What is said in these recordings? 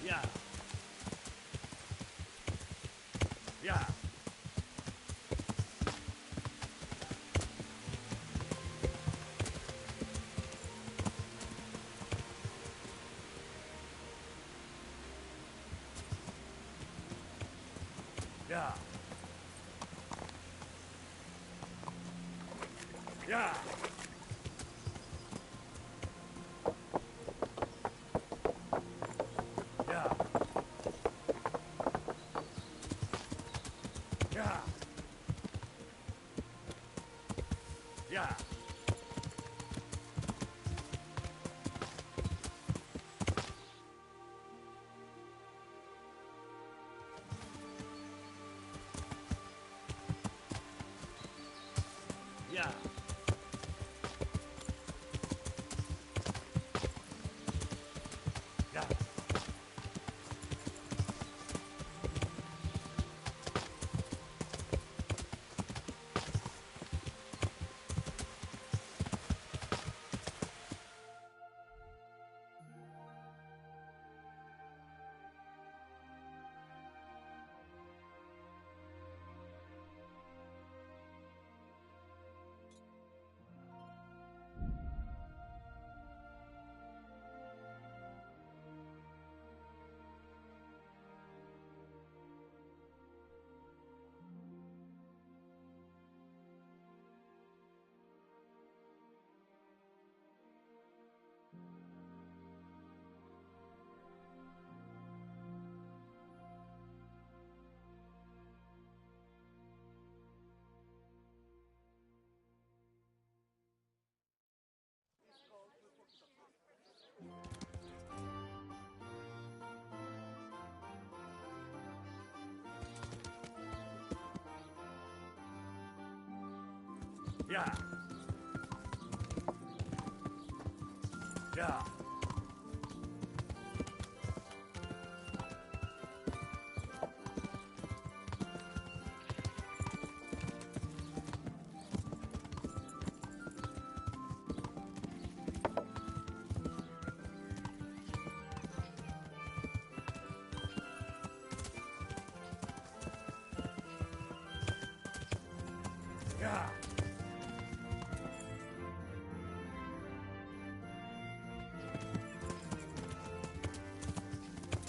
Yeah. Yeah. Yeah. Yeah. Yeah. Yeah. Yeah. Yeah. Yeah. Yeah. Yeah. Yeah.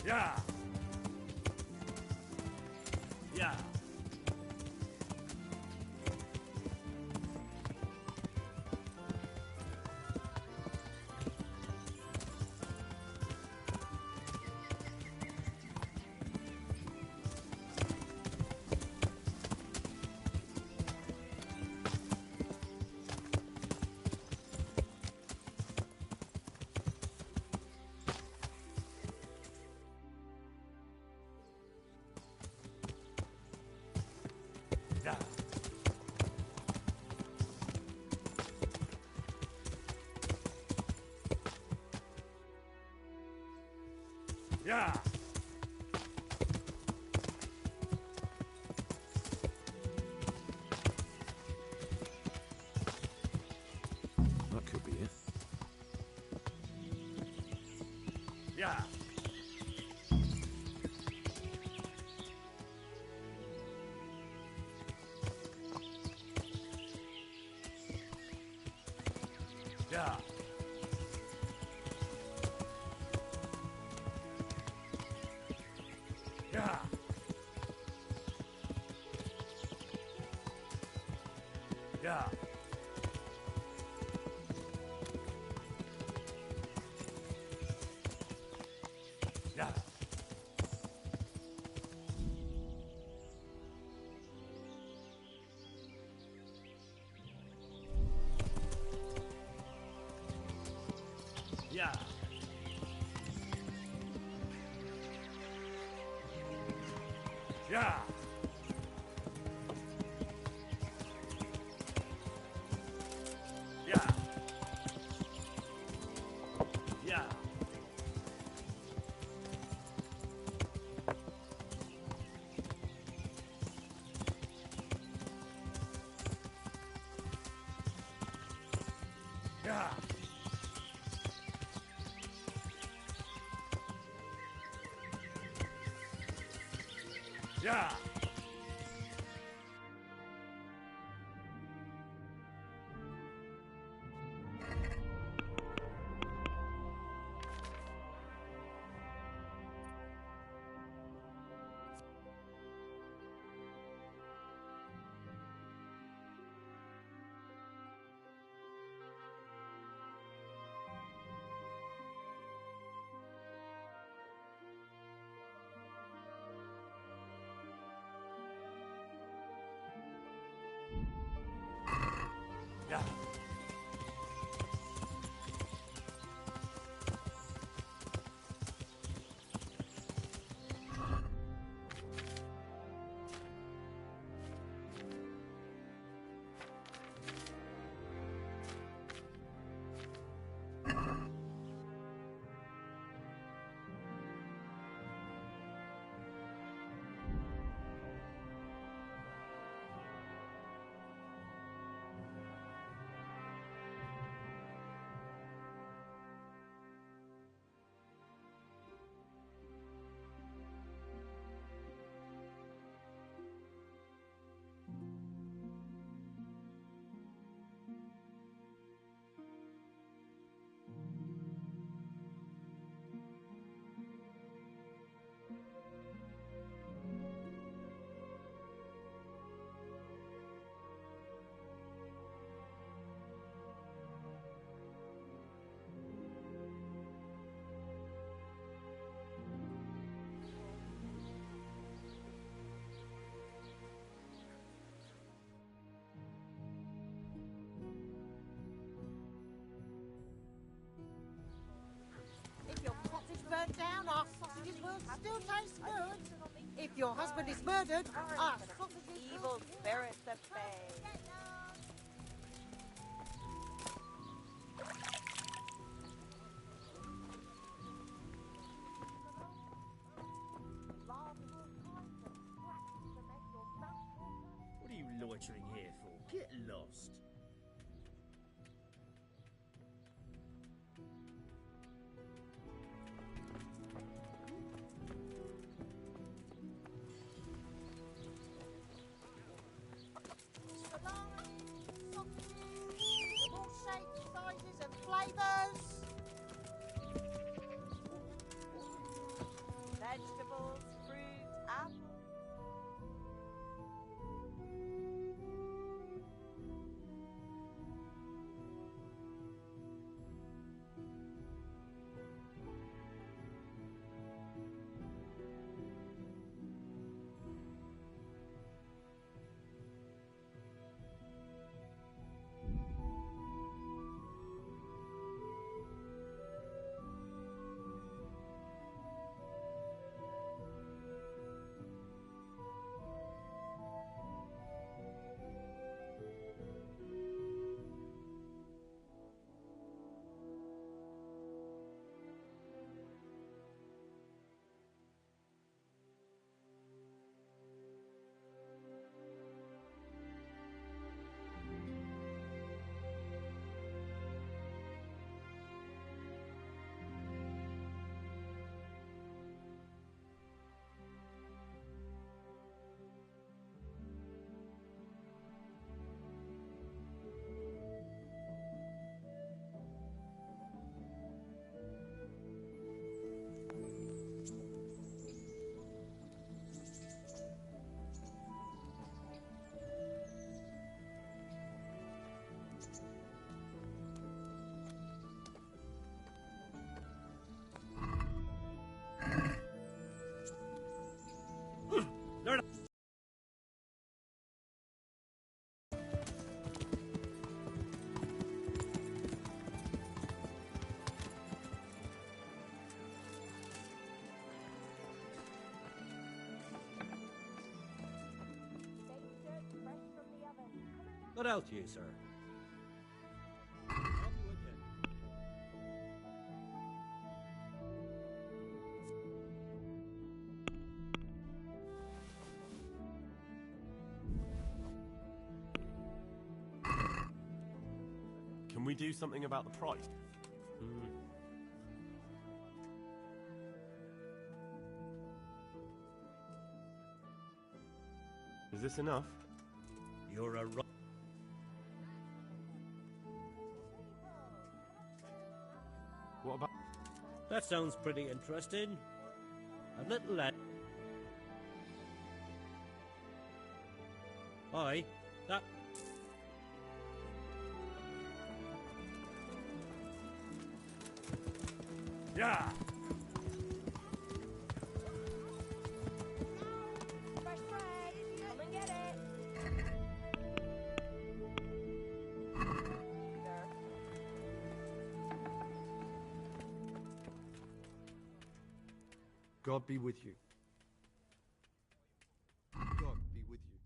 Yeah. Yeah. Yeah. Yeah. That could be it. Yeah. Yeah. Yeah. Yeah. Yeah. Yeah. Yeah. Yeah. Yeah. Yeah. Yeah. Yeah. If your pot is burnt down, our sausages will still taste good. If your husband is murdered, our sausages Evil spirits at bay. What are you loitering here for? Get lost. of all shapes, sizes and flavours. Vegetables, fruit, apples. What else you, sir? Can we do something about the price? Is this enough? You're a What about... That sounds pretty interesting. A little lad. Aye, that... Yeah! Fresh bread. Come and get it. God be with you. God be with you.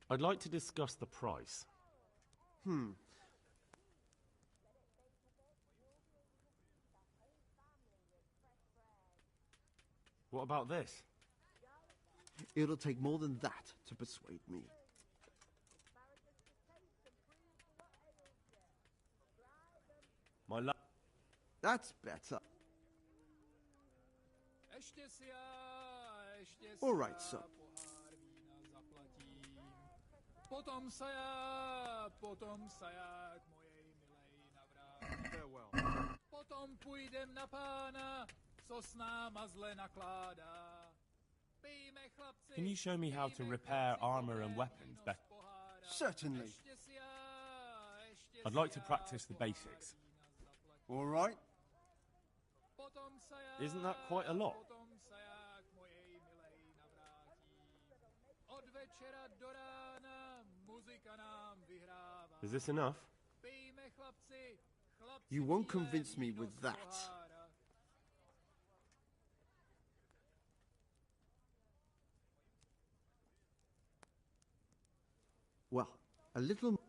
I'd like to discuss the price. What about this? It'll take more than that to persuade me. My love. That's better. All right, sir. Farewell. Potom půjdem na pána, co s náma zle nakládá. Pijme, chlapci, Can you show me how to repair armor and weapons better? Certainly. ještě si já, ještě I'd si like to já, practice the basics. All right. potom se já, Isn't that quite a lot? potom se já k mojej milej navrátím. Od večera do rána muzika nám vyhrává. Is this enough? Pijme, chlapci, chlapci, You won't bílé convince me víno with z that. pohára. Well, a little...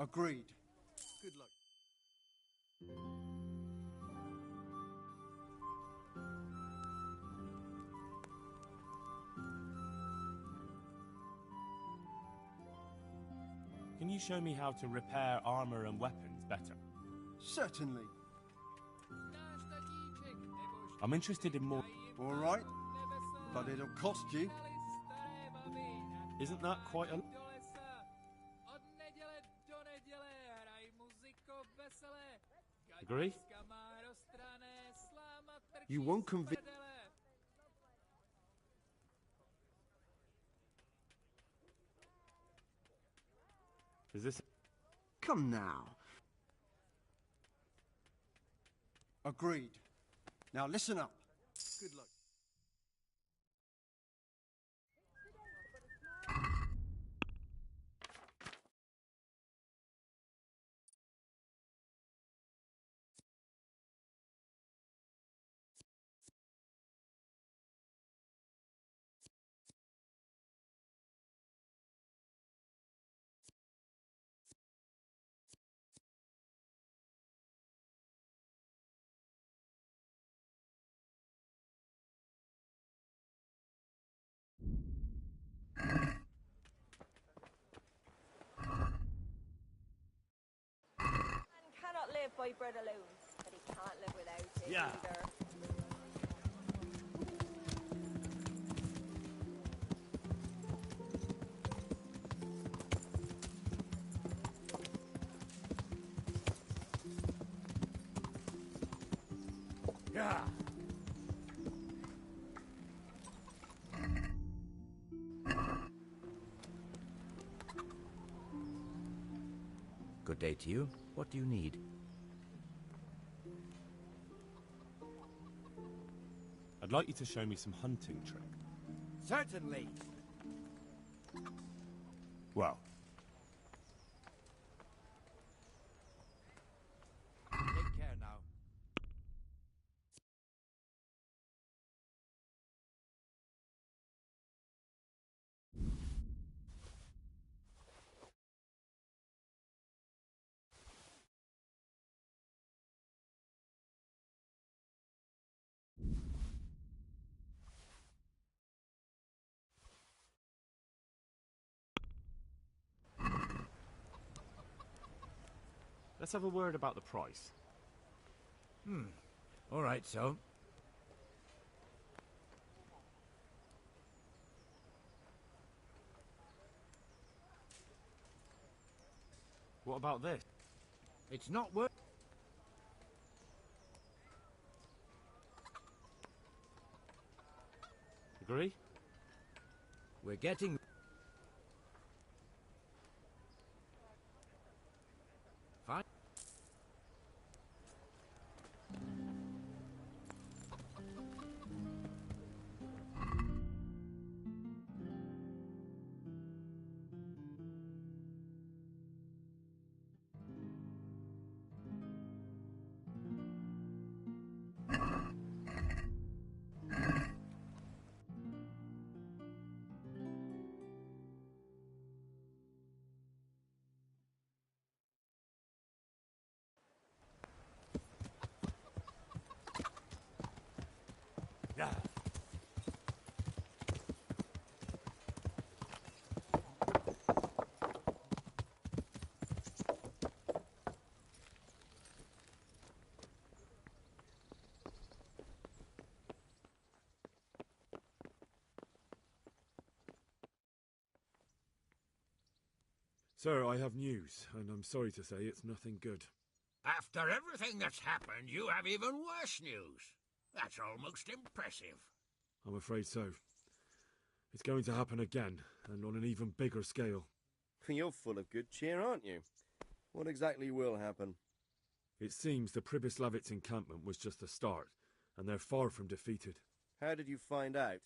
Agreed. Good luck. Can you show me how to repair armor and weapons better? Certainly. Náš tatíček, nebož I'm interested in more... All right. But it'll cost you. staré babi, Isn't that quite a... do lesa. Od neděle do neděle hraj muziko veselé. Agree? Gaťka má roztrané, sláma trčí You won't z convince... prdele. Is this... Come now. Agreed. Now listen up. Good luck. Man cannot live by bread alone, but he can't live without it Yeah. either. Yeah! Good day to you. What do you need? I'd like you to show me some hunting trick. Certainly. Well, Let's have a word about the price. All right, so. What about this? It's not worth. Agree? We're getting. Fine. Yeah. Sir, I have news, and I'm sorry to say it's nothing good. After everything that's happened, you have even worse news. That's almost impressive. I'm afraid so. It's going to happen again, and on an even bigger scale. You're full of good cheer, aren't you? What exactly will happen? It seems the Pribyslavitz encampment was just the start, and they're far from defeated. How did you find out?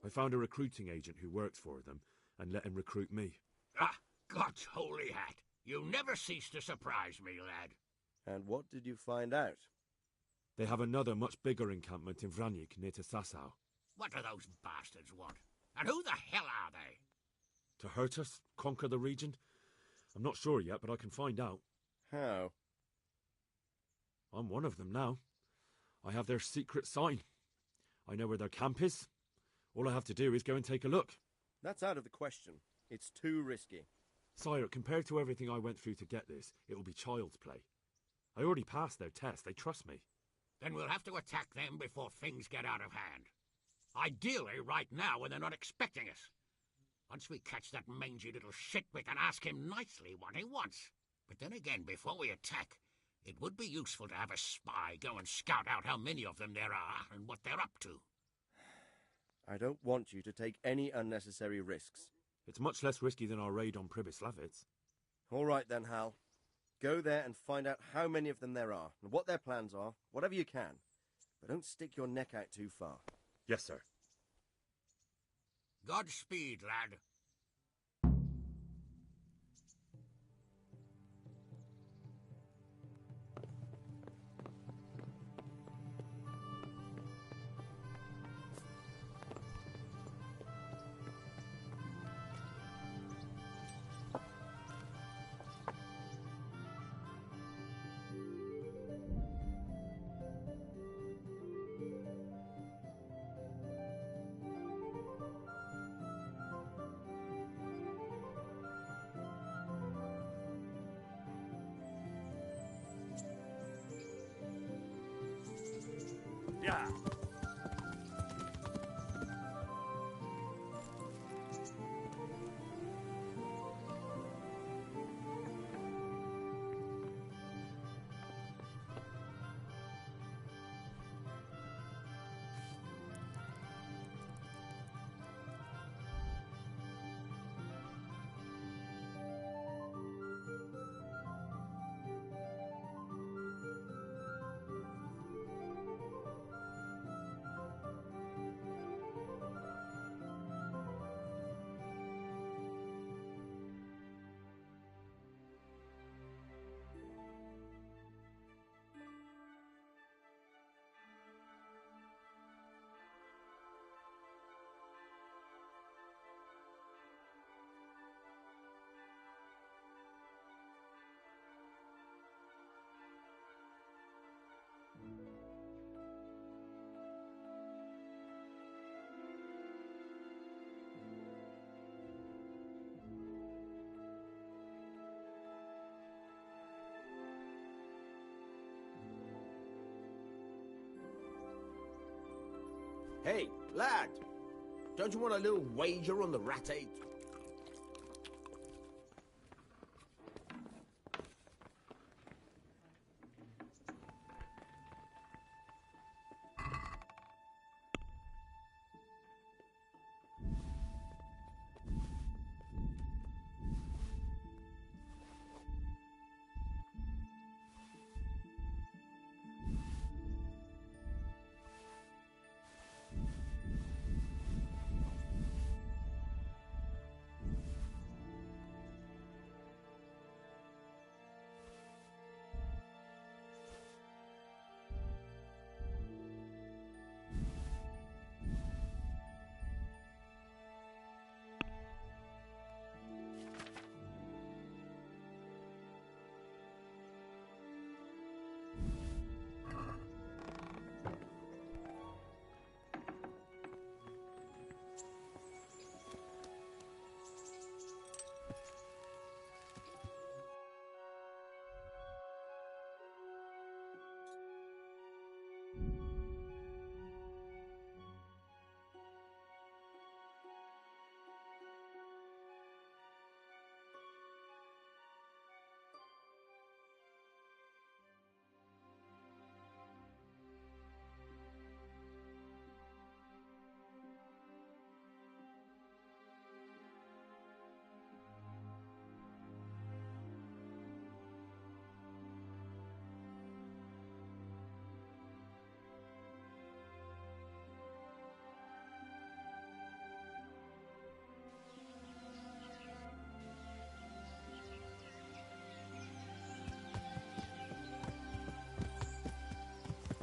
I found a recruiting agent who works for them, and let him recruit me. Ah, God's holy hat. You never cease to surprise me, lad. And what did you find out? They have another much bigger encampment in Vranyik near to Sasau. What do those bastards want? And who the hell are they? To hurt us? Conquer the region? I'm not sure yet, but I can find out. How? I'm one of them now. I have their secret sign. I know where their camp is. All I have to do is go and take a look. That's out of the question. It's too risky. Sire, compared to everything I went through to get this, it will be child's play. I already passed their test. They trust me. Then we'll have to attack them before things get out of hand. Ideally, right now, when they're not expecting us. Once we catch that mangy little shit, we can ask him nicely what he wants. But then again, before we attack, it would be useful to have a spy go and scout out how many of them there are and what they're up to. I don't want you to take any unnecessary risks. It's much less risky than our raid on Pribyslavitz. All right then, Hal. Go there and find out how many of them there are, and what their plans are, whatever you can. But don't stick your neck out too far. Yes, sir. Godspeed, lad. Hey, lad! Don't you want a little wager on the rat-8?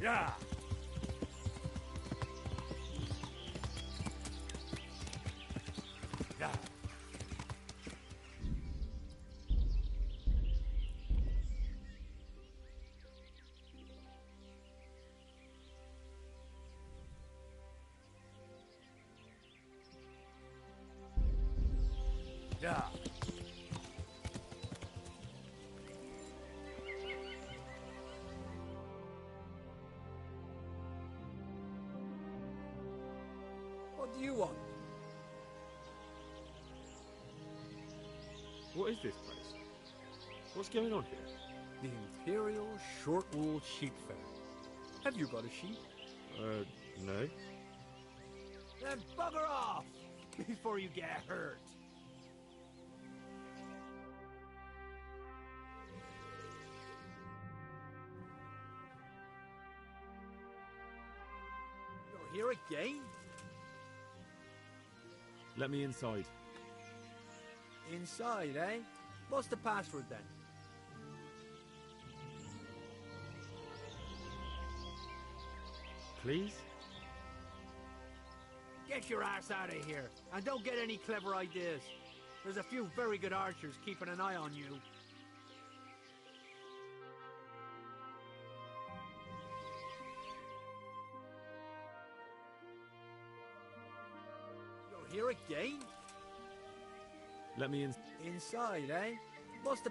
Yeah. Yeah. Yeah. What do you want? What is this place? What's going on here? The Imperial Short Wool Sheep Fair. Have you got a sheep? No. Then bugger off before you get hurt. You're here again? Let me inside. Inside, eh? What's the password then? Please? Get your ass out of here, and don't get any clever ideas. There's a few very good archers keeping an eye on you. You're here again? Let me inside, eh? What's the...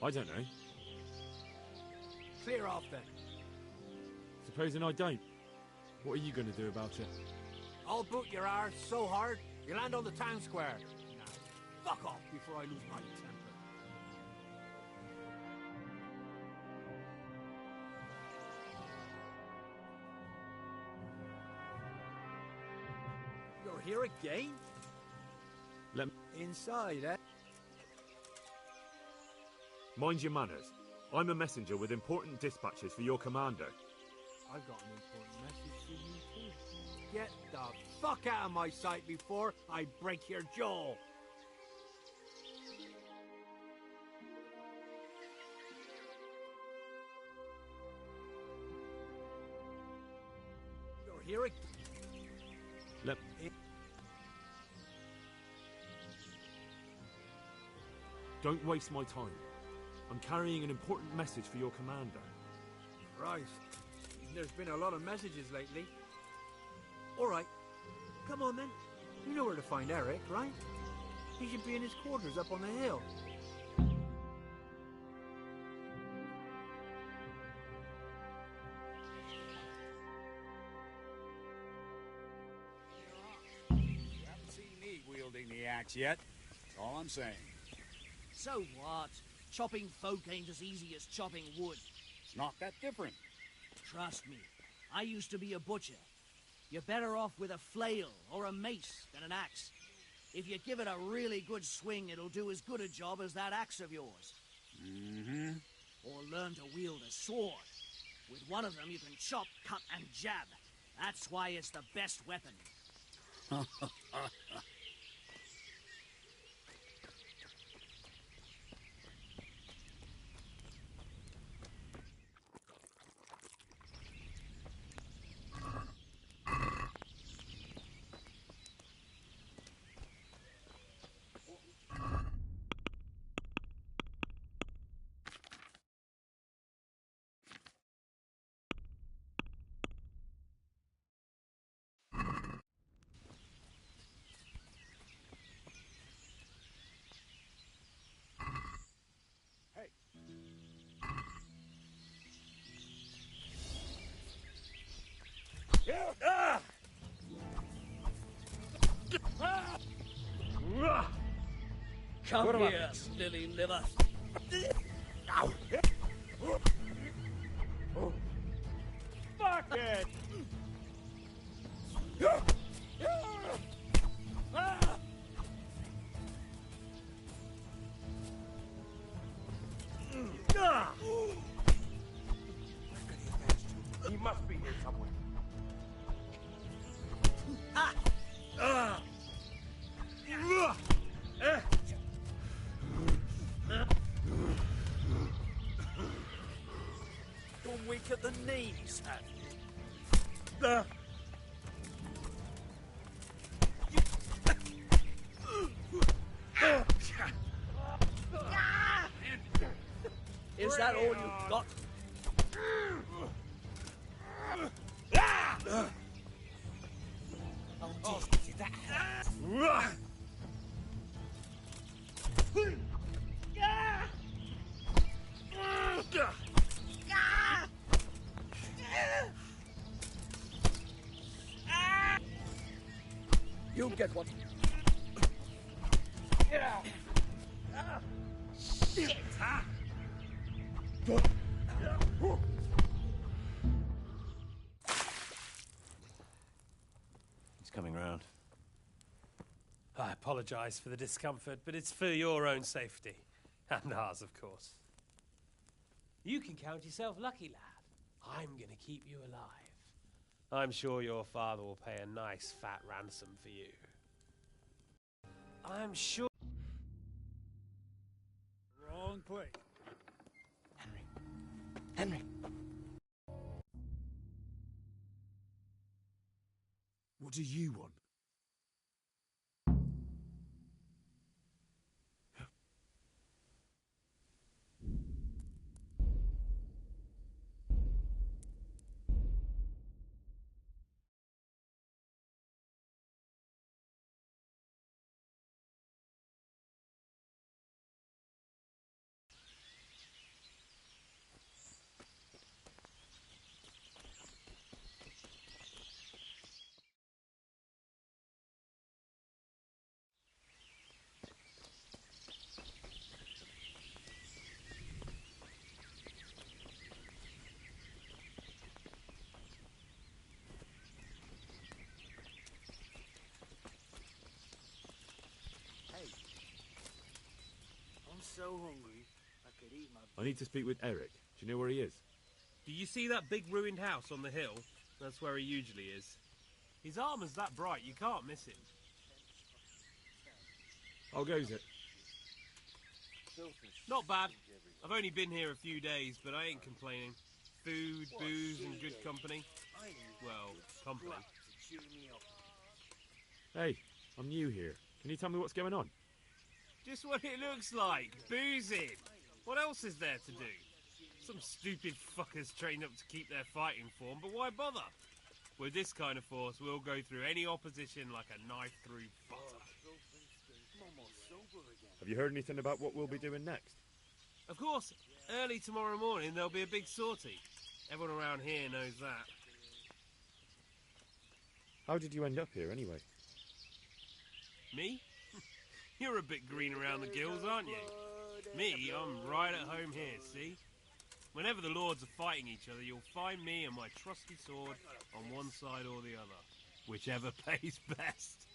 I don't know. Clear off then. Supposing I don't, what are you going to do about it? I'll boot your arse so hard, you land on the town square. Now, fuck off before I lose my temper. You're here again? Let me... Inside, eh? Mind your manners. I'm a messenger with important dispatches for your commander. I've got an important message for you too. Get the fuck out of my sight before I break your jaw. You're here again. Let... Don't waste my time. I'm carrying an important message for your commander. Christ, there's been a lot of messages lately. All right, come on then. You know where to find Eric, right? He should be in his quarters up on the hill. axe yet. That's all I'm saying. So what? Chopping folk ain't as easy as chopping wood. It's not that different. Trust me, I used to be a butcher. You're better off with a flail or a mace than an axe. If you give it a really good swing, it'll do as good a job as that axe of yours. Mm-hmm. Or learn to wield a sword. With one of them you can chop, cut, and jab. That's why it's the best weapon. Come here, lily liver. Fuck it! He must be here somewhere. You're weak at the knees, Is that all you've got? I'll teach you that. You'll get one. Shit! He's coming round. I apologise for the discomfort, but it's for your own safety. And ours, of course. You can count yourself lucky, lad. I'm going to keep you alive. I'm sure your father will pay a nice fat ransom for you. I'm sure... Wrong place. Henry. What do you want? So hungry, I could eat my... I need to speak with Eric. Do you know where he is? Do you see that big ruined house on the hill? That's where he usually is. His armor's that bright, you can't miss him. How goes it? Not bad. I've only been here a few days, but I ain't complaining. Food, booze, and good company. Well, company. Hey, I'm new here. Can you tell me what's going on? Just what it looks like. Boozing. What else is there to do? Some stupid fuckers trained up to keep their fighting form, but why bother? With this kind of force, we'll go through any opposition like a knife through butter. Have you heard anything about what we'll be doing next? Of course, early tomorrow morning there'll be a big sortie. Everyone around here knows that. How did you end up here, anyway? Me? You're a bit green around the gills, aren't you? Me, I'm right at home here, see? Whenever the lords are fighting each other, you'll find me and my trusty sword on one side or the other. Whichever pays best.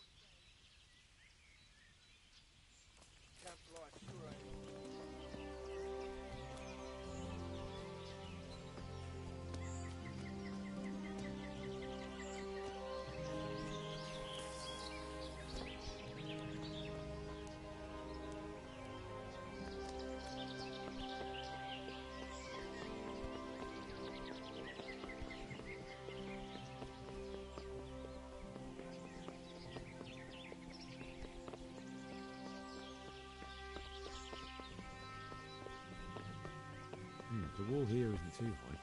The wall here isn't too high.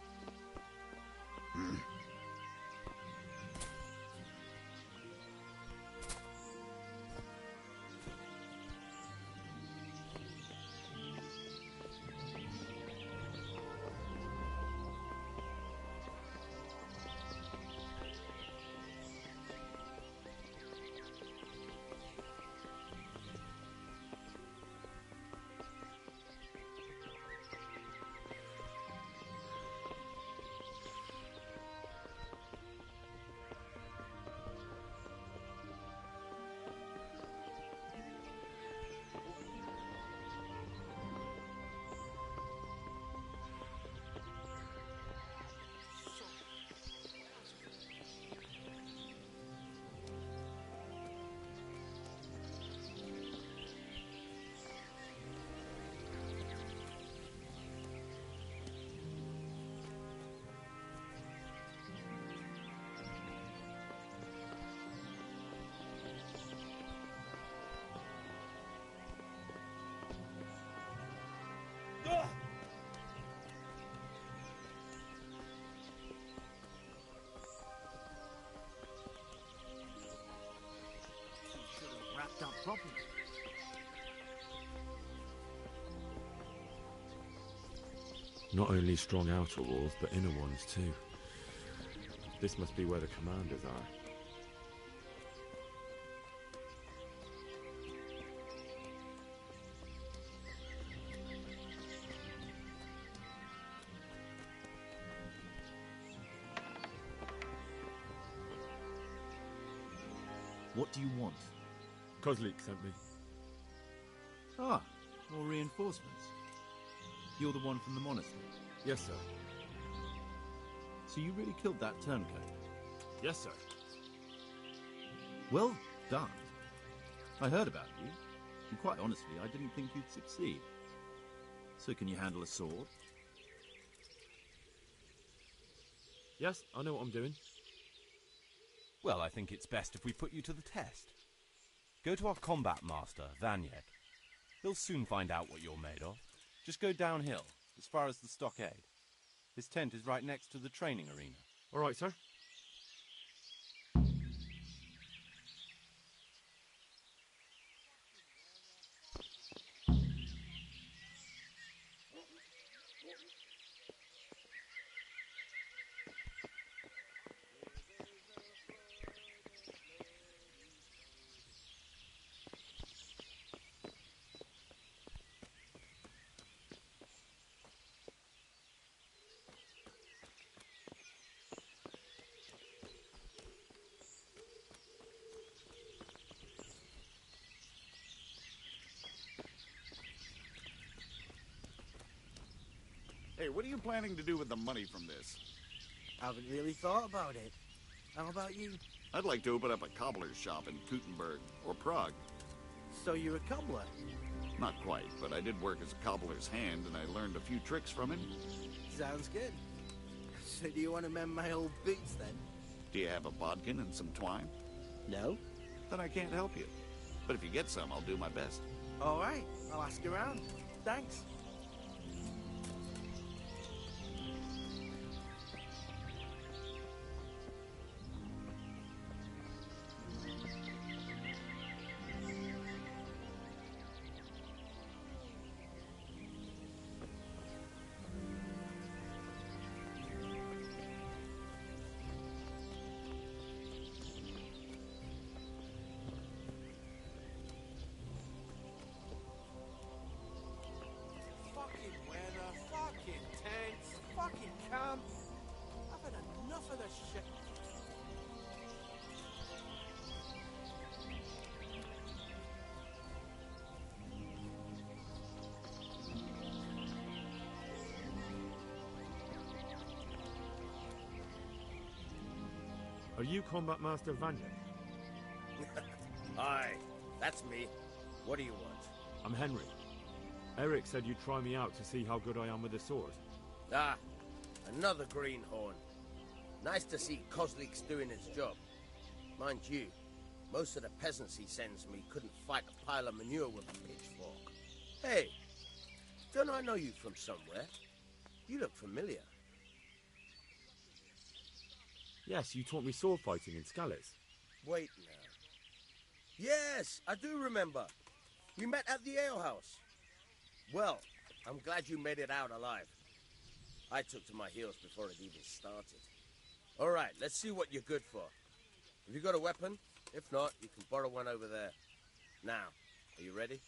Wrapped up properly. Not only strong outer walls, but inner ones too. This must be where the commanders are. What do you want? Kozlik sent me. Ah, more reinforcements. You're the one from the monastery? Yes, sir. So you really killed that turncoat? Yes, sir. Well done. I heard about you, and quite honestly, I didn't think you'd succeed. So can you handle a sword? Yes, I know what I'm doing. Well, I think it's best if we put you to the test. Go to our combat master, Vanyek. He'll soon find out what you're made of. Just go downhill, as far as the stockade. His tent is right next to the training arena. All right, sir. Hey, what are you planning to do with the money from this? Haven't really thought about it. How about you? I'd like to open up a cobbler's shop in Gutenberg or Prague. So you're a cobbler? Not quite, but I did work as a cobbler's hand and I learned a few tricks from him. Sounds good. So do you want to mend my old boots then? Do you have a bodkin and some twine? No. Then I can't help you. But if you get some, I'll do my best. All right, I'll ask around. Thanks. enough of this shit. Are you Combat Master Vanya? Aye, that's me. What do you want? I'm Henry. Eric said you'd try me out to see how good I am with the sword. Ah, another greenhorn. Nice to see Kozlik's doing his job. Mind you, most of the peasants he sends me couldn't fight a pile of manure with a pitchfork. Hey, don't I know you from somewhere? You look familiar. Yes, you taught me sword fighting in Scallis. Wait now. Yes, I do remember. We met at the alehouse. Well, I'm glad you made it out alive. I took to my heels before it even started. All right, let's see what you're good for. Have you got a weapon? If not, you can borrow one over there. Now, are you ready?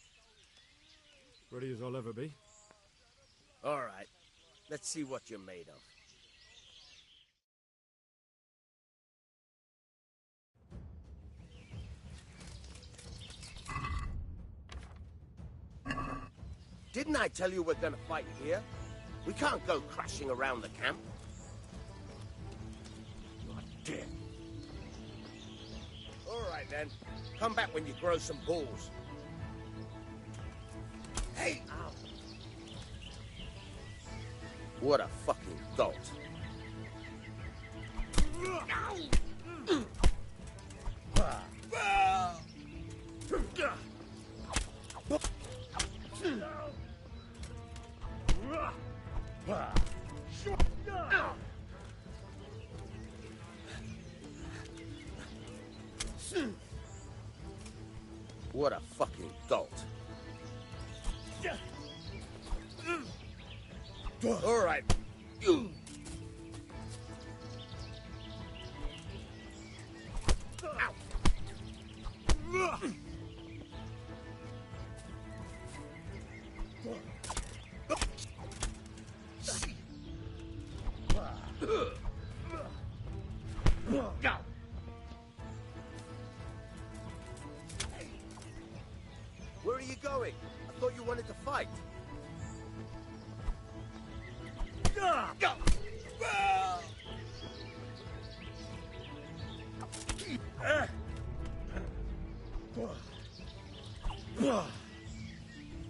Ready as I'll ever be. All right, let's see what you're made of. Didn't I tell you we're gonna fight here? We can't go crashing around the camp. You're dead. All right then. Come back when you grow some balls. Hey! Ow. What a fucking dolt. What a fucking dolt. All right. Where are you going? I thought you wanted to fight.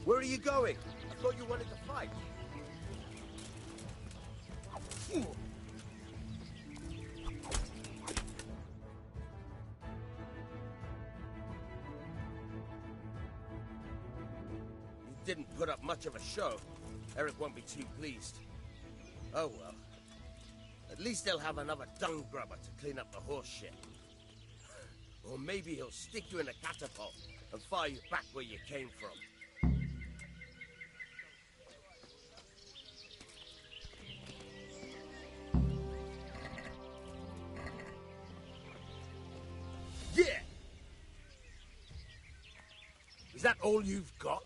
Where are you going? I thought you wanted to fight. You didn't put up much of a show. Eric won't be too pleased. Oh well. At least they'll have another dung grubber to clean up the horse shit. Or maybe he'll stick you in a catapult and fire you back where you came from. Yeah! Is that all you've got?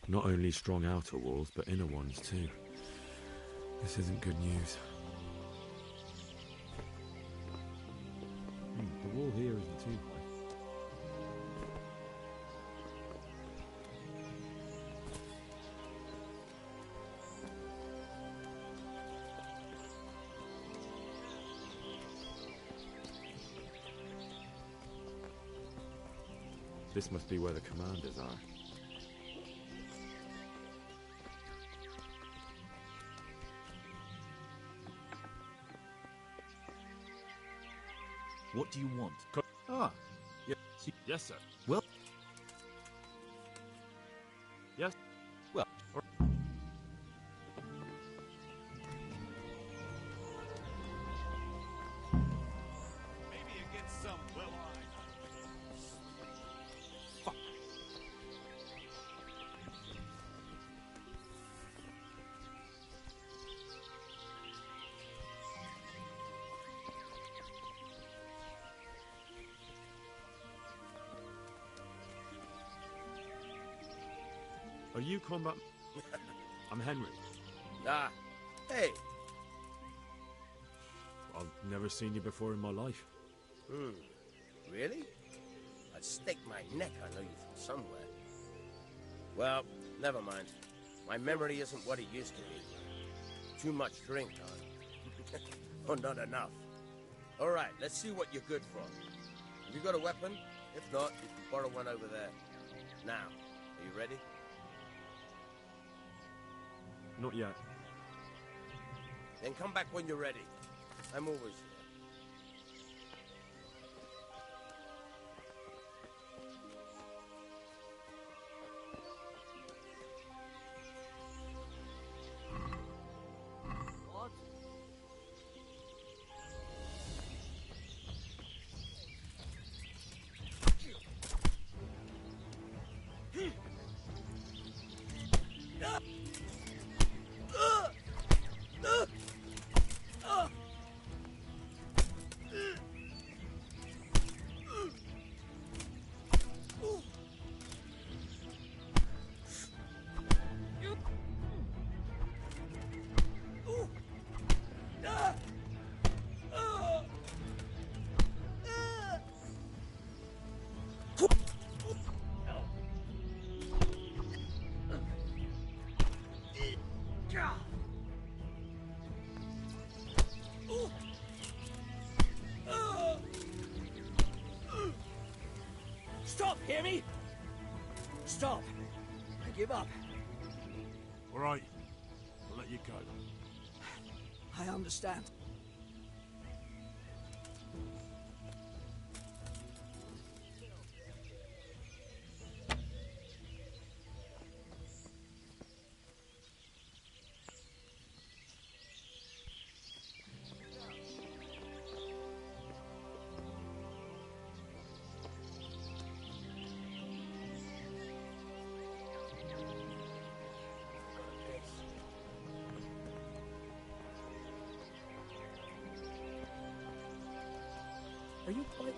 Not only strong outer walls, but inner ones too. This isn't good news. The wall here isn't too high. This must be where the commanders are. What do you want? Ah, yeah. So Yes, sir. Well... Yes. Well... Maybe against some Fuck. Are you combat? I'm Henry. Ah, hey. I've never seen you before in my life. Really? I'd stake my neck I know you from somewhere. Well, never mind. My memory isn't what it used to be. Too much drink, huh? Oh, not enough. All right, let's see what you're good for. Have you got a weapon? If not, you can borrow one over there. Now, are you ready? Not yet. Then come back when you're ready. I'm always here. What? Stop, hear me? Stop. I give up. All right. I'll let you go. I understand. Are you quite...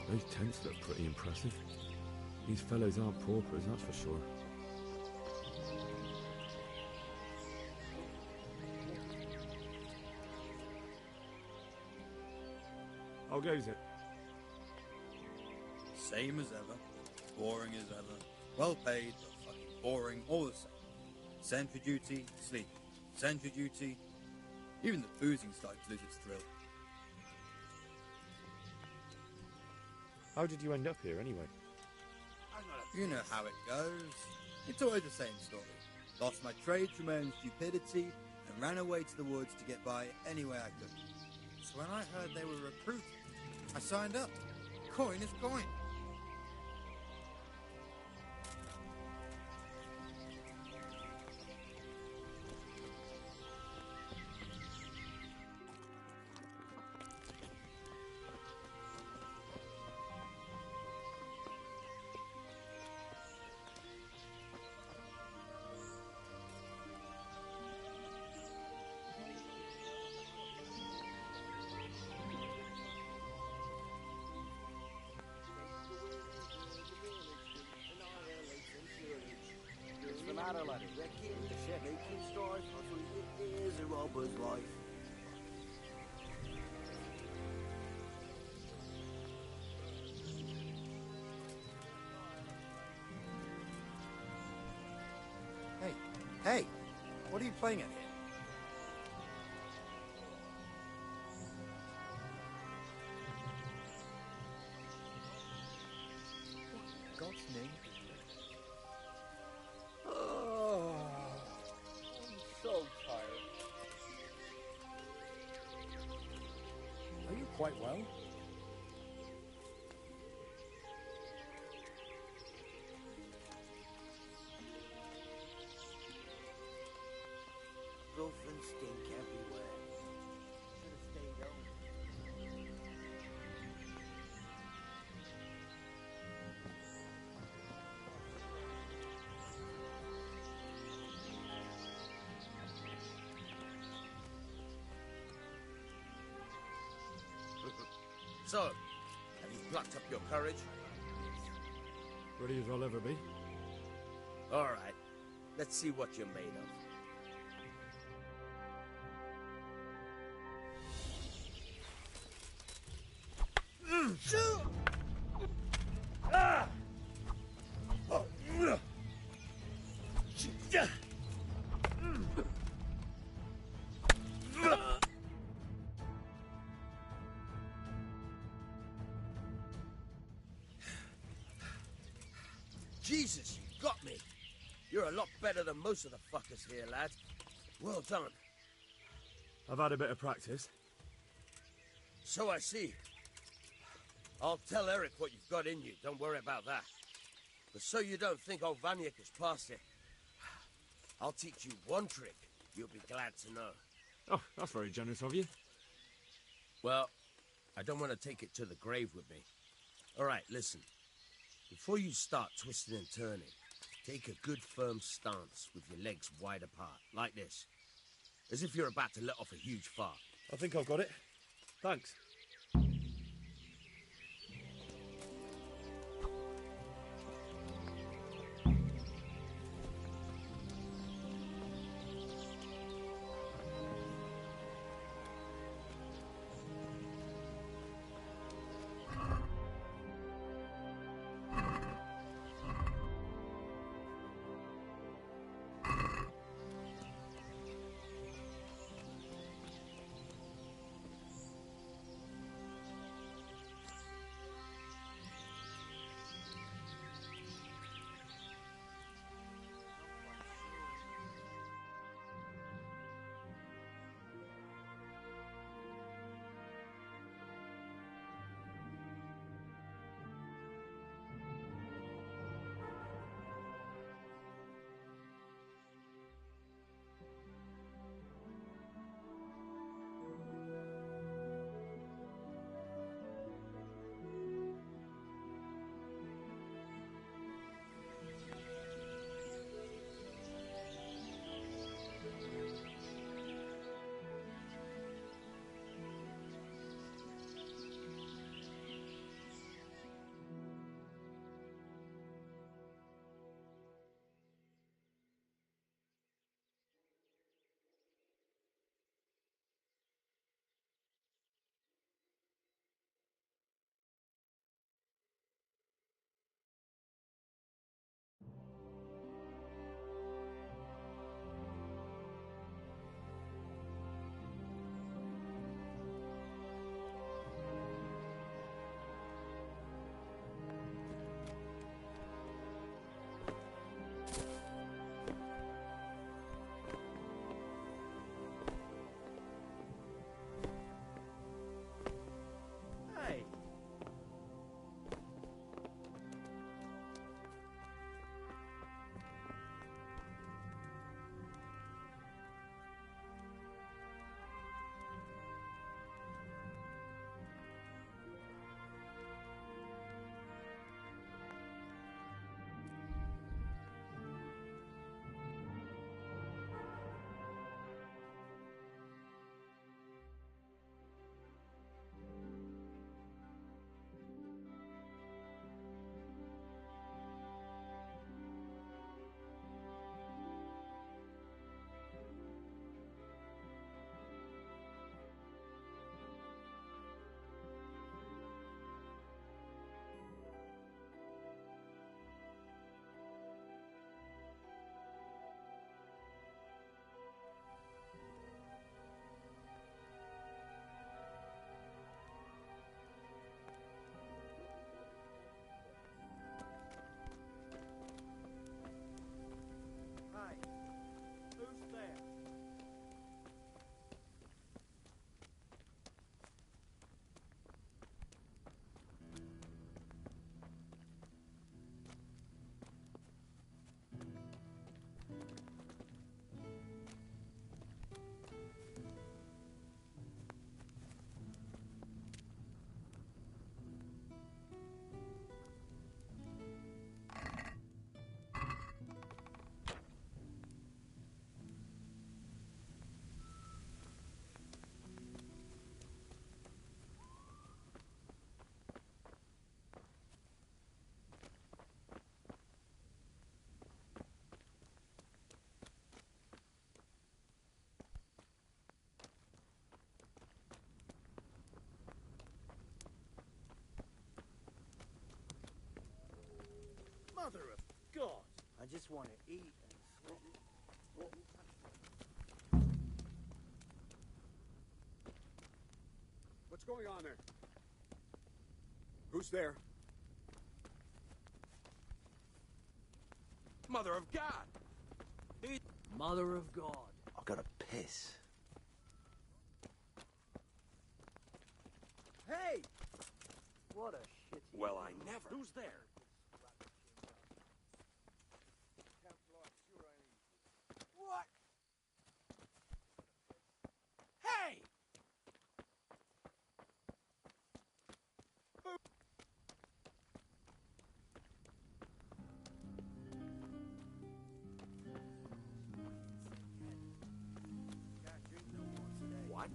Those tents look pretty impressive. These fellows aren't paupers, that's for sure. How goes it? Same as ever. Boring as ever. Well paid, but fucking boring all the same. Sentry duty, sleep. Sentry duty. Even the boozing started to lose its thrill. How did you end up here, anyway? You know how it goes. It's always the same story. Lost my trade through my own stupidity and ran away to the woods to get by any way I could. So when I heard they were recruiting, I signed up. Coin is coin. Hey, what are you playing at here? God's name. Oh, I'm so tired. Are you quite well? Growth and stink everywhere. Should have stayed home. So, have you plucked up your courage? Ready as I'll ever be. All right, let's see what you're made of. Jesus, you got me. You're a lot better than most of the fuckers here, lad. Well done. I've had a bit of practice. So I see. I'll tell Eric what you've got in you. Don't worry about that. But so you don't think old Vanyek has passed it, I'll teach you one trick you'll be glad to know. Oh, that's very generous of you. Well, I don't want to take it to the grave with me. All right, listen. Before you start twisting and turning, take a good firm stance with your legs wide apart, like this. As if you're about to let off a huge fart. I think I've got it. Thanks. Mother of God! I just want to eat and sleep. What's going on there? Who's there? Mother of God! Mother of God. I gotta piss. Hey! What a shit. Well, I never. Who's there? What? Hey! What?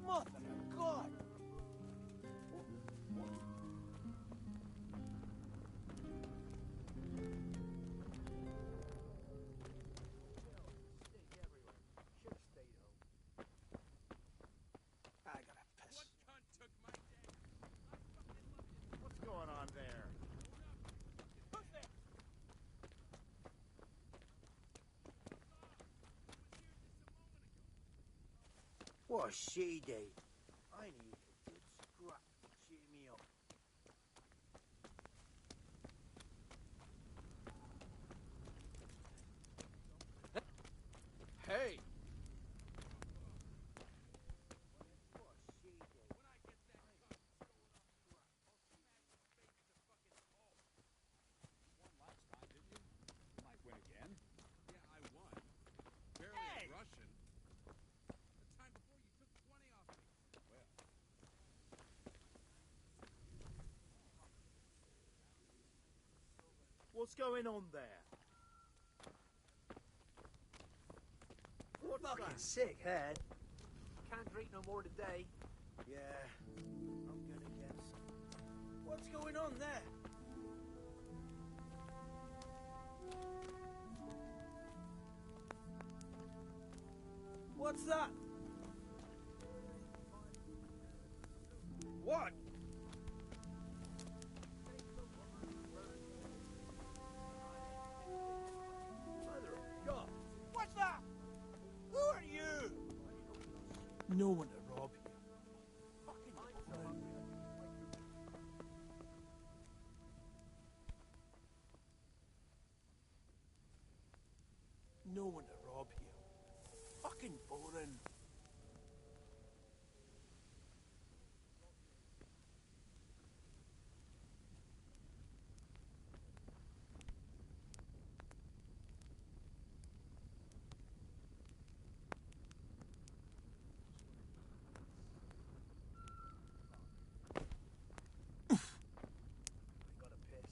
Mother of God! I gotta piss. What's going on there? Who's there? What a shitty day. I need a good scrap to cheer me up. Hey! Might win again. Yeah, I won. Barely Hey! a Russian. The time before you took 20 off me. Well. What's going on there? What's Fucking that? sick head. Can't drink no more today. Yeah, I'm gonna guess. What's going on there? What's that? What? Mother of God! What's that? Who are you? No one to rob you. No one to rob you. Fucking boring.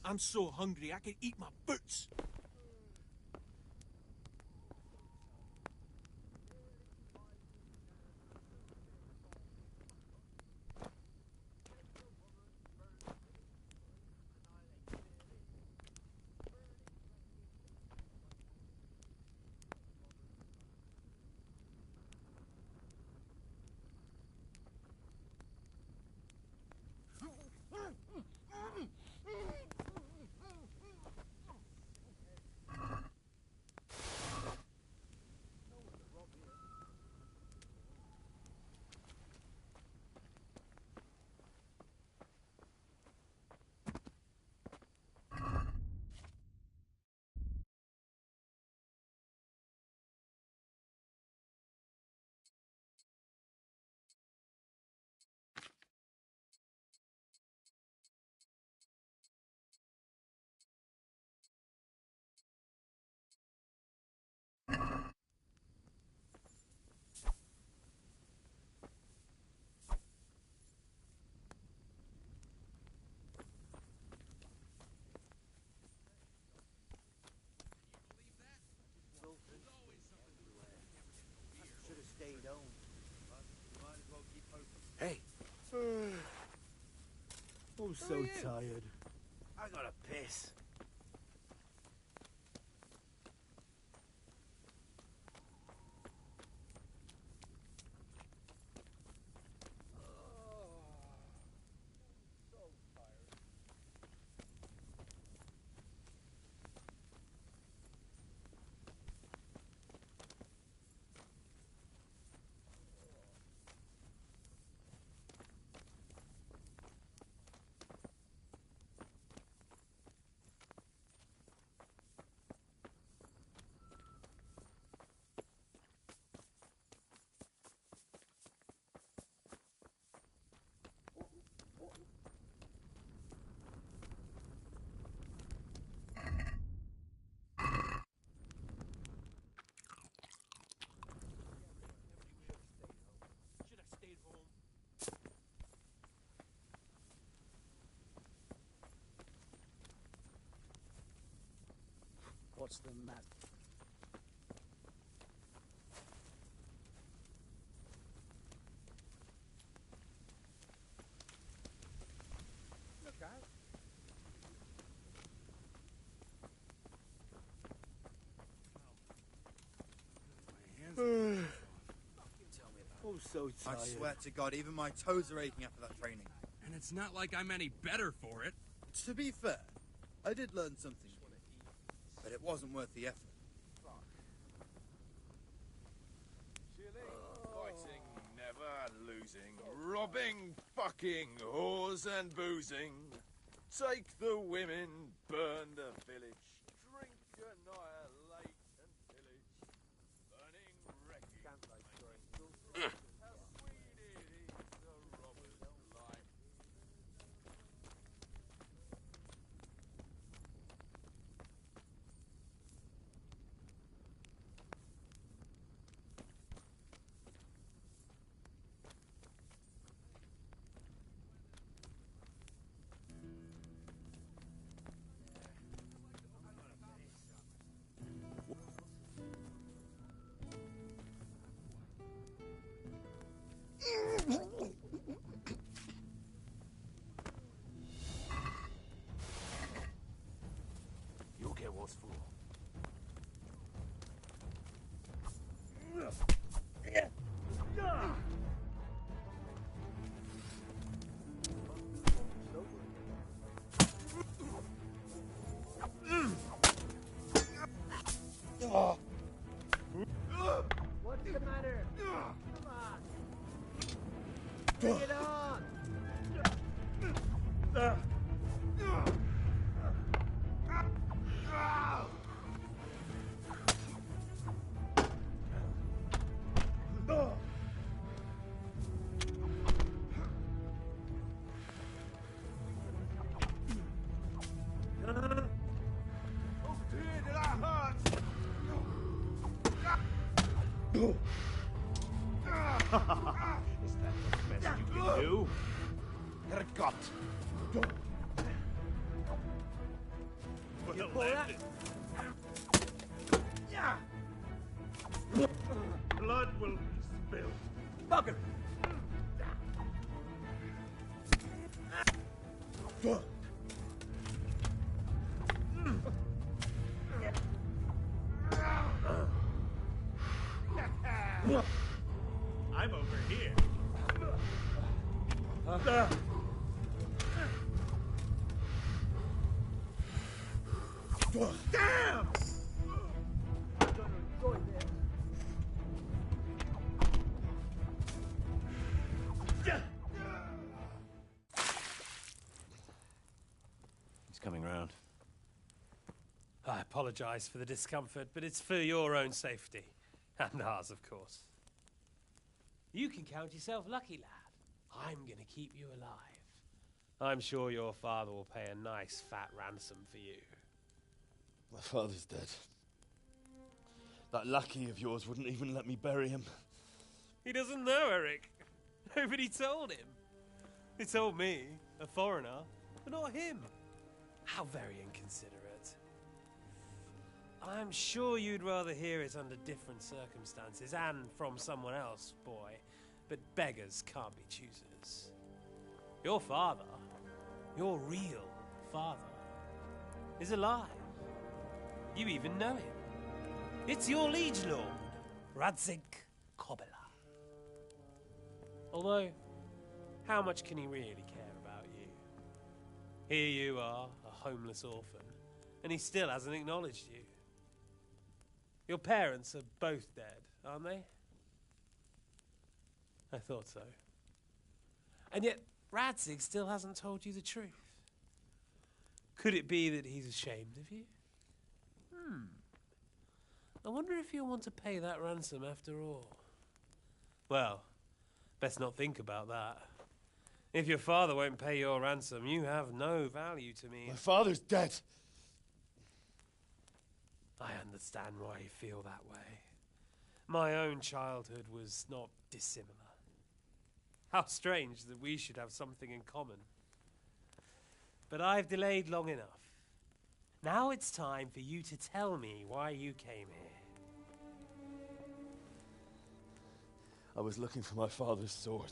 I'm so hungry I can eat my boots. Should have stayed home. Might as well keep hoping. Hey. I'm so tired. I gotta piss. What's the matter? Look out. I'm so tired. I swear to God, even my toes are aching after that training. And it's not like I'm any better for it. To be fair, I did learn something, but it wasn't worth the effort. Fighting, never losing, robbing, fucking, whores and boozing. Take the women, burn the village, drink, annihilate and pillage, burning wreckage. How sweet it is, the robber's life. You'll get what's for. What's the matter? Come on. Bring it on. Oh dear, did I hurt? Is that the best you can do? Hergot! You pull that? Yeah. Blood will be spilled. Bugger. I'm over here. Damn! He's coming round. I apologize for the discomfort, but it's for your own safety. And ours, of course. You can count yourself lucky, lad. I'm gonna keep you alive. I'm sure your father will pay a nice fat ransom for you. My father's dead. That lackey of yours wouldn't even let me bury him. He doesn't know, Eric. Nobody told him. He told me, a foreigner, but not him. How very inconsiderate. I'm sure you'd rather hear it under different circumstances and from someone else, boy. But beggars can't be choosers. Your father, your real father, is alive. You even know him. It's your liege lord, Radzig Kobyla. Although, how much can he really care about you? Here you are, a homeless orphan, and he still hasn't acknowledged you. Your parents are both dead, aren't they? I thought so. And yet, Radzig still hasn't told you the truth. Could it be that he's ashamed of you? I wonder if you'll want to pay that ransom after all. Well, best not think about that. If your father won't pay your ransom, you have no value to me. My father's dead. I understand why you feel that way. My own childhood was not dissimilar. How strange that we should have something in common. But I've delayed long enough. Now it's time for you to tell me why you came here. I was looking for my father's sword,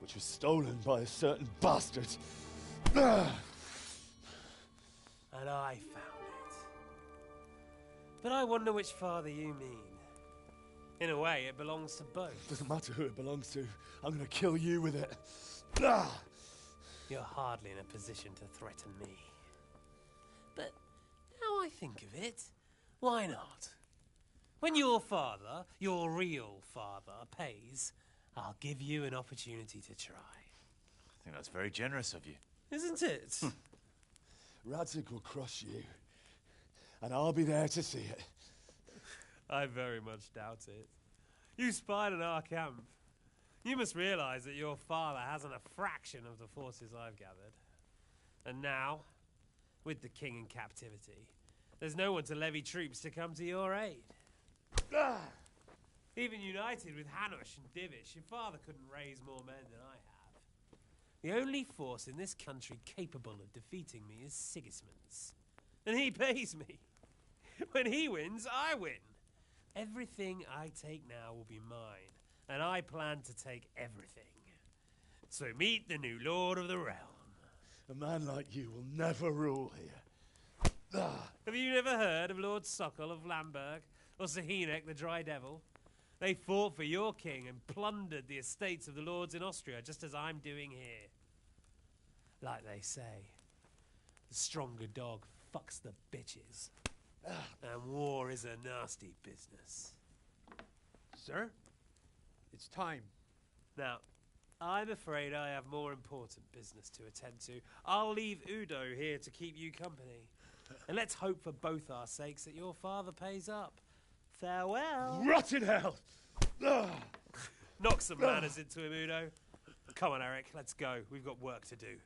which was stolen by a certain bastard. And I found it. But I wonder which father you mean. In a way, it belongs to both. Doesn't matter who it belongs to. I'm gonna kill you with it. You're hardly in a position to threaten me. But now I think of it, why not? When your father, your real father, pays, I'll give you an opportunity to try. I think that's very generous of you. Isn't it? Radzig will crush you, and I'll be there to see it. I very much doubt it. You spied on our camp. You must realize that your father hasn't a fraction of the forces I've gathered. And now, with the king in captivity, there's no one to levy troops to come to your aid. Even united with Hanush and Divish, your father couldn't raise more men than I have. The only force in this country capable of defeating me is Sigismund's. And he pays me. When he wins, I win. Everything I take now will be mine, and I plan to take everything. So meet the new Lord of the Realm. A man like you will never rule here. Have you never heard of Lord Sokol of Lamberg, or Sahinek the Dry Devil? They fought for your king and plundered the estates of the lords in Austria, just as I'm doing here. Like they say, the stronger dog fucks the bitches. And war is a nasty business. Sir, it's time. Now, I'm afraid I have more important business to attend to. I'll leave Udo here to keep you company. And let's hope for both our sakes that your father pays up. Farewell. Rot in hell! Knock some manners into him, Udo. Come on, Eric, let's go. We've got work to do.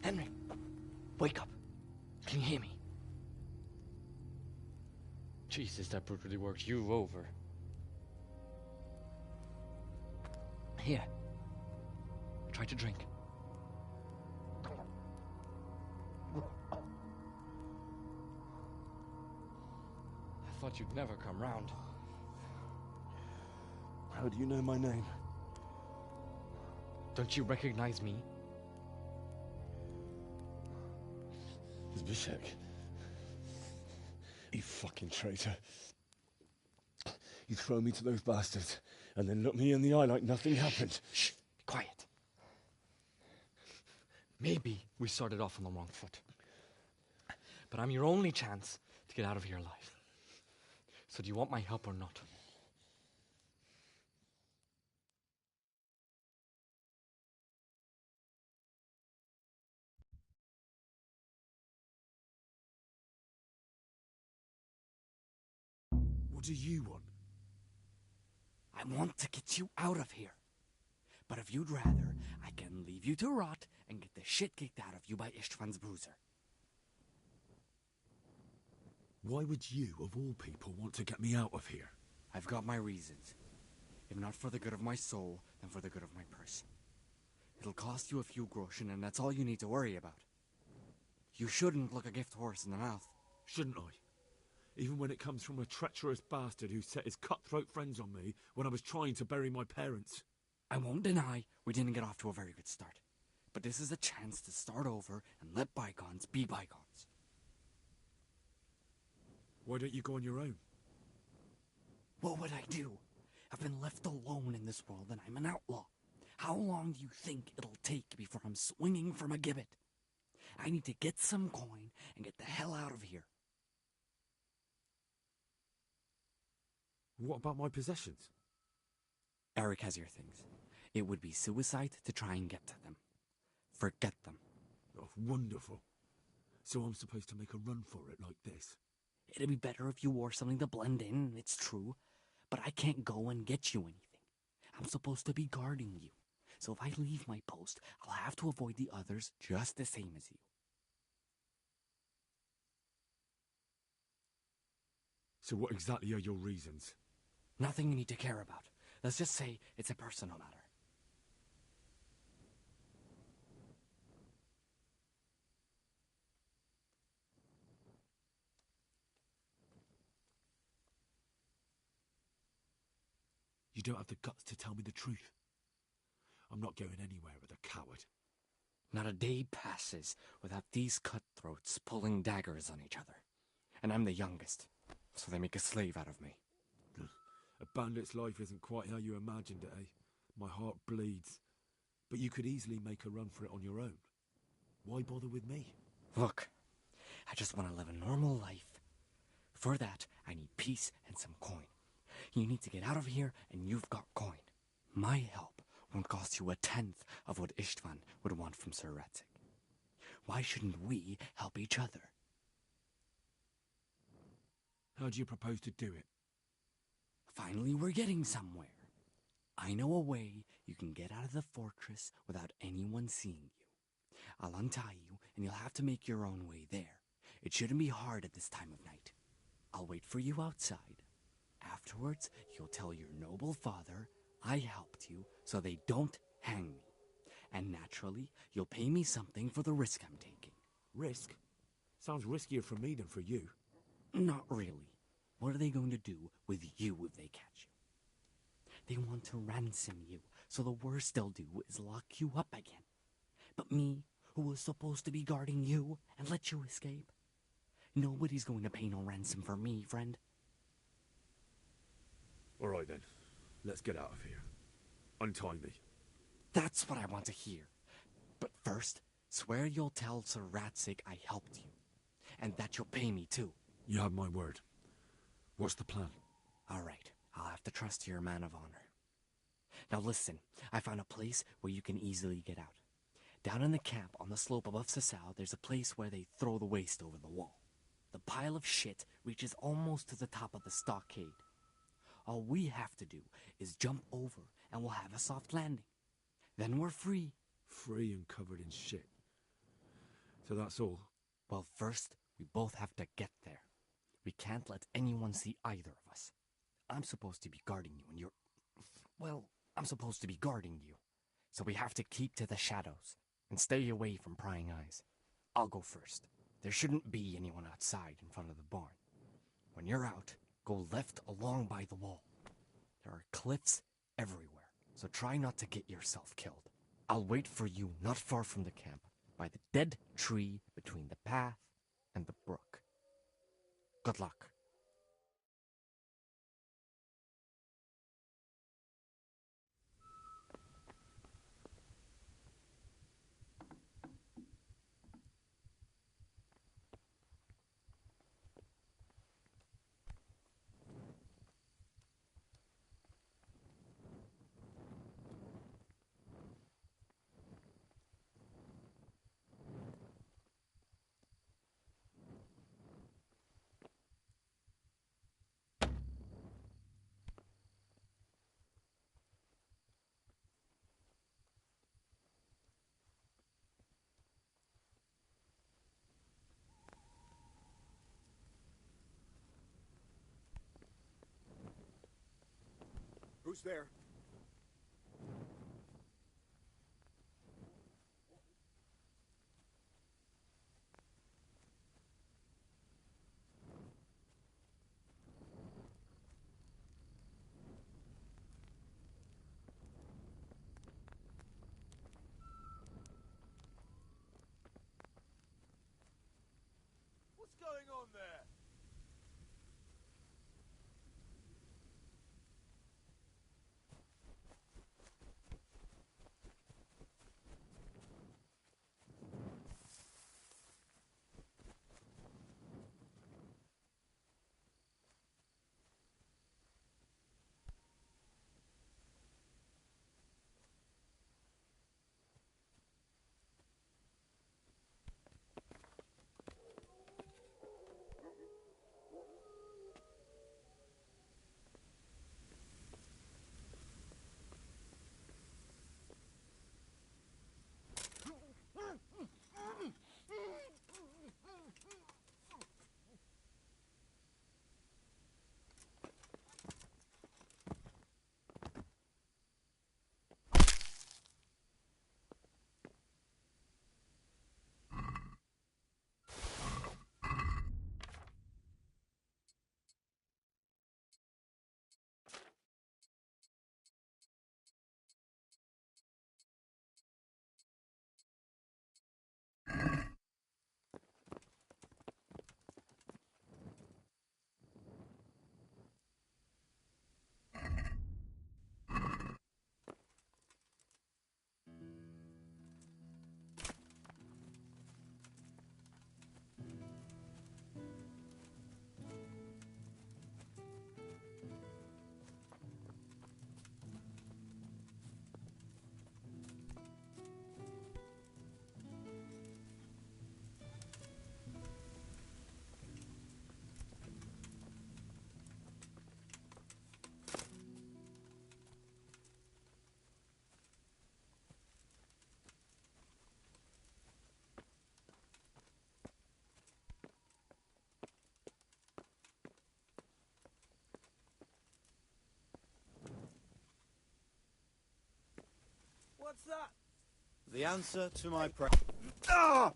Henry, wake up. Can you hear me? Jesus, that brutally worked you over. Here. Try to drink. I thought you'd never come round. How do you know my name? Don't you recognize me? Zbyszek. You fucking traitor. You throw me to those bastards, and then look me in the eye like nothing happened. Shh, be quiet. Maybe we started off on the wrong foot. But I'm your only chance to get out of here alive. So do you want my help or not? What do you want? I want to get you out of here. But if you'd rather, I can leave you to rot and get the shit kicked out of you by István's bruiser. Why would you, of all people, want to get me out of here? I've got my reasons. If not for the good of my soul, then for the good of my purse. It'll cost you a few groschen, and that's all you need to worry about. You shouldn't look a gift horse in the mouth. Shouldn't I? Even when it comes from a treacherous bastard who set his cutthroat friends on me when I was trying to bury my parents. I won't deny we didn't get off to a very good start. But this is a chance to start over and let bygones be bygones. Why don't you go on your own? What would I do? I've been left alone in this world and I'm an outlaw. How long do you think it'll take before I'm swinging from a gibbet? I need to get some coin and get the hell out of here. What about my possessions? Eric has your things. It would be suicide to try and get to them. Forget them. Oh, wonderful. So I'm supposed to make a run for it like this? It'd be better if you wore something to blend in, it's true. But I can't go and get you anything. I'm supposed to be guarding you. So if I leave my post, I'll have to avoid the others just the same as you. So what exactly are your reasons? Nothing you need to care about. Let's just say it's a personal matter. You don't have the guts to tell me the truth. I'm not going anywhere with a coward. Not a day passes without these cutthroats pulling daggers on each other. And I'm the youngest, so they make a slave out of me. A bandit's life isn't quite how you imagined it, eh? My heart bleeds. But you could easily make a run for it on your own. Why bother with me? Look, I just want to live a normal life. For that, I need peace and some coin. You need to get out of here, and you've got coin. My help won't cost you 1/10 of what Istvan would want from Sir Ratzik. Why shouldn't we help each other? How do you propose to do it? Finally, we're getting somewhere. I know a way you can get out of the fortress without anyone seeing you. I'll untie you, and you'll have to make your own way there. It shouldn't be hard at this time of night. I'll wait for you outside. Afterwards, you'll tell your noble father I helped you so they don't hang me. And naturally, you'll pay me something for the risk I'm taking. Risk? Sounds riskier for me than for you. Not really. What are they going to do with you if they catch you? They want to ransom you, so the worst they'll do is lock you up again. But me, who was supposed to be guarding you and let you escape? Nobody's going to pay no ransom for me, friend. All right then, let's get out of here. Untie me. That's what I want to hear. But first, swear you'll tell Sir Ratzik I helped you. And that you'll pay me too. You have my word. What's the plan? All right, I'll have to trust you're a man of honor. Now listen, I found a place where you can easily get out. Down in the camp on the slope above Sasau, there's a place where they throw the waste over the wall. The pile of shit reaches almost to the top of the stockade. All we have to do is jump over and we'll have a soft landing. Then we're free. Free and covered in shit. So that's all? Well, first, we both have to get there. We can't let anyone see either of us. I'm supposed to be guarding you and you're... Well, I'm supposed to be guarding you. So we have to keep to the shadows and stay away from prying eyes. I'll go first. There shouldn't be anyone outside in front of the barn. When you're out, go left along by the wall. There are cliffs everywhere, so try not to get yourself killed. I'll wait for you not far from the camp, by the dead tree between the path and the brook. Good luck. Who's there? What's going on there? What's that? The answer to my prayer. Ah!